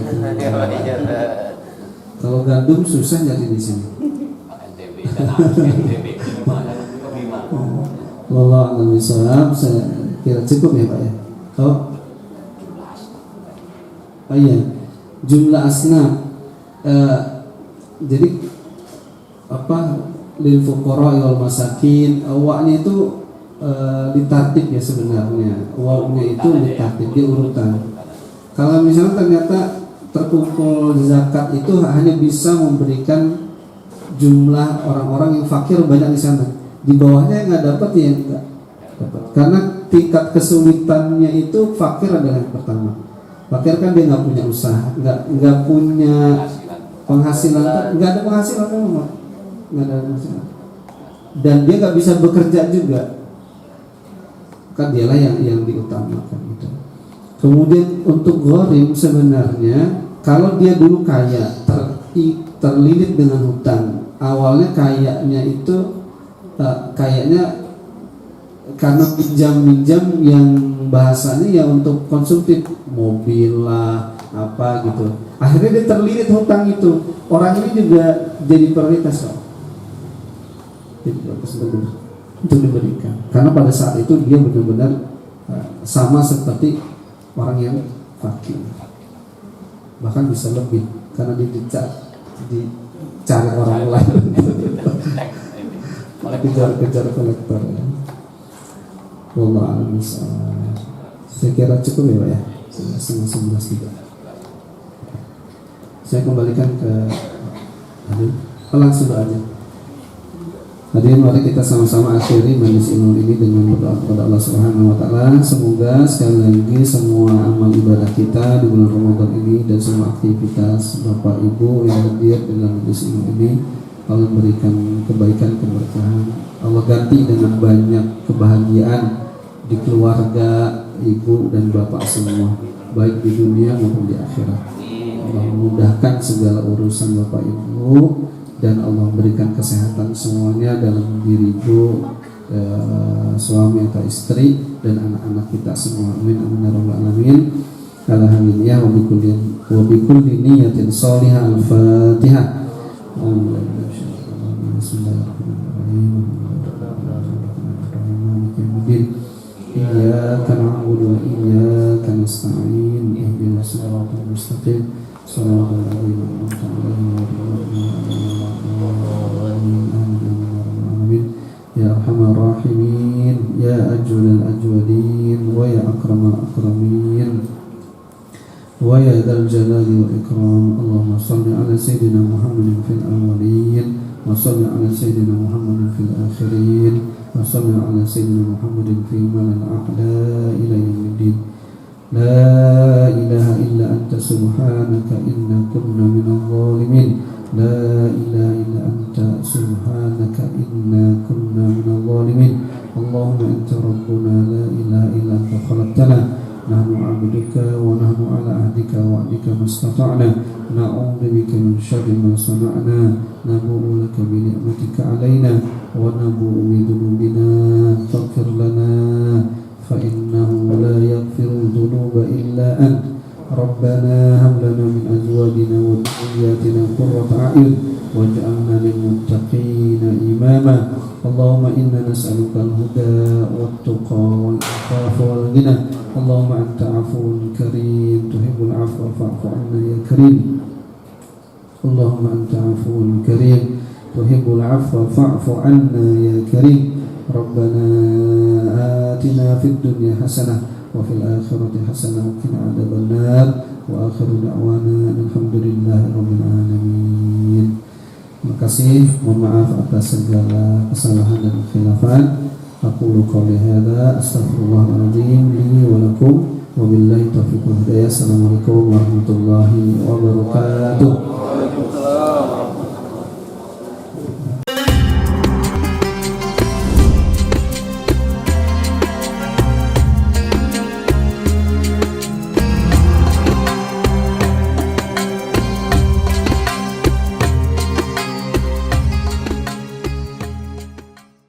S3: Kalau gandum susah nyari di sini. Wallahu a'lam bishawab. Saya kira cukup ya Pak ya. Oh iya, jumlah asnaf. Jadi lil fuqara wal masakin, awaknya itu ditartib ya sebenarnya. Awaknya itu ditartib, dia urutan. Kalau misalnya ternyata terkumpul zakat itu hanya bisa memberikan jumlah orang-orang yang fakir banyak di sana. Di bawahnya nggak dapat ya nggak dapat. Karena tingkat kesulitannya itu fakir adalah yang pertama. Fakir kan dia nggak punya usaha, nggak punya penghasilan, nggak ada penghasilan memang, nggak ada penghasilan. Dan dia nggak bisa bekerja juga. Kan dialah yang diutamakan itu. Kemudian untuk gharim sebenarnya kalau dia dulu kaya terlilit dengan hutang, awalnya kayaknya itu kayaknya karena pinjam-pinjam yang bahasanya ya untuk konsumtif, mobil lah apa gitu, akhirnya dia terlilit hutang itu, orang ini juga jadi prioritas kok, jadi prioritas untuk diberikan, karena pada saat itu dia benar-benar sama seperti orang yang fakir, bahkan bisa lebih karena dia dicari orang lain, kejar kolektor ya. Wallahu a'lam bishawab. Saya kira cukup ya Pak ya, 11 juga. Saya kembalikan ke langsung aja. Hadirin, mari kita sama-sama akhiri majelis ilmu ini dengan berdoa kepada Allah Subhanahu wa taala. Semoga sekali lagi semua amal ibadah kita di bulan Ramadan ini dan semua aktivitas Bapak Ibu yang hadir dalam majelis ilmu ini Allah berikan kebaikan, keberkahan. Allah ganti dengan banyak kebahagiaan di keluarga ibu dan bapak semua, baik di dunia maupun di akhirat. Allah memudahkan segala urusan bapak ibu dan Allah berikan kesehatan semuanya dalam diri ibu, suami atau istri dan anak-anak kita semua. Amin amin ya rabbal alamin. Alhamdulillah wa bikulli niyatin shalihah. Al-Fatihah. Bismillahirrahmanirrahim. Iyyaka na'budu wa iyyaka nasta'in. Ihdinas siratal mustaqim. Shiratal ladzina an'amta 'alaihim. Ya Arhamar Rahimin, ya Ajwadal Ajwadin, wa ya Akramal Akramin, wa ya Dzal Jalali wal Ikram. Allahumma shalli ala sayyidina Muhammadin fil awwalin wa shalli ala sayyidina Muhammadin fil akhirin wa shalli ala sayyidina Muhammadin fil mala'il a'la ila yaumiddin. La ilaha illa anta subhanaka inna kunna minadh dhalimin. La ilaha illa anta subhanaka inna kunna minadh dhalimin. Allahumma anta rabbuna la ilaha illa anta khalaqtana nahnu 'abduka wa nahnu 'ala ahdika wa wa'dika mastata'na na'udzu bika min syarri ma sana'na nabu'u laka bi ni'matika 'alaina wa nabu'u bi dhunubina faghfir lana fa innahu la yaghfiru dhunuba illa anta. Rabbana hab lana min azwajina wa dhurriyyatina qurrata a'yun waj'alna lil muttaqina imama. Allahumma inna nas'aluka al-huda wat-tuqa wal-'afafa wal-ghina. Allahumma anta 'afuwun karim tuhibbul 'afwa fa'fu 'anna ya karim. Allahumma anta 'afuwun karim tuhibbul 'afwa fa'fu 'anna ya karim. Rabbana atina fid dunya hasanah wa fil akhirati hasanah wa qina adzabannar. Wa akhiru da'wana alhamdulillahi rabbil alamin. Terima kasih, mohon maaf atas segala kesalahan dan khilafan. Aqulu qouli hadza astaghfirullahaladzim li wa lakum wa billahi taufiq wal hidayah. Assalamualaikum warahmatullahi wabarakatuh.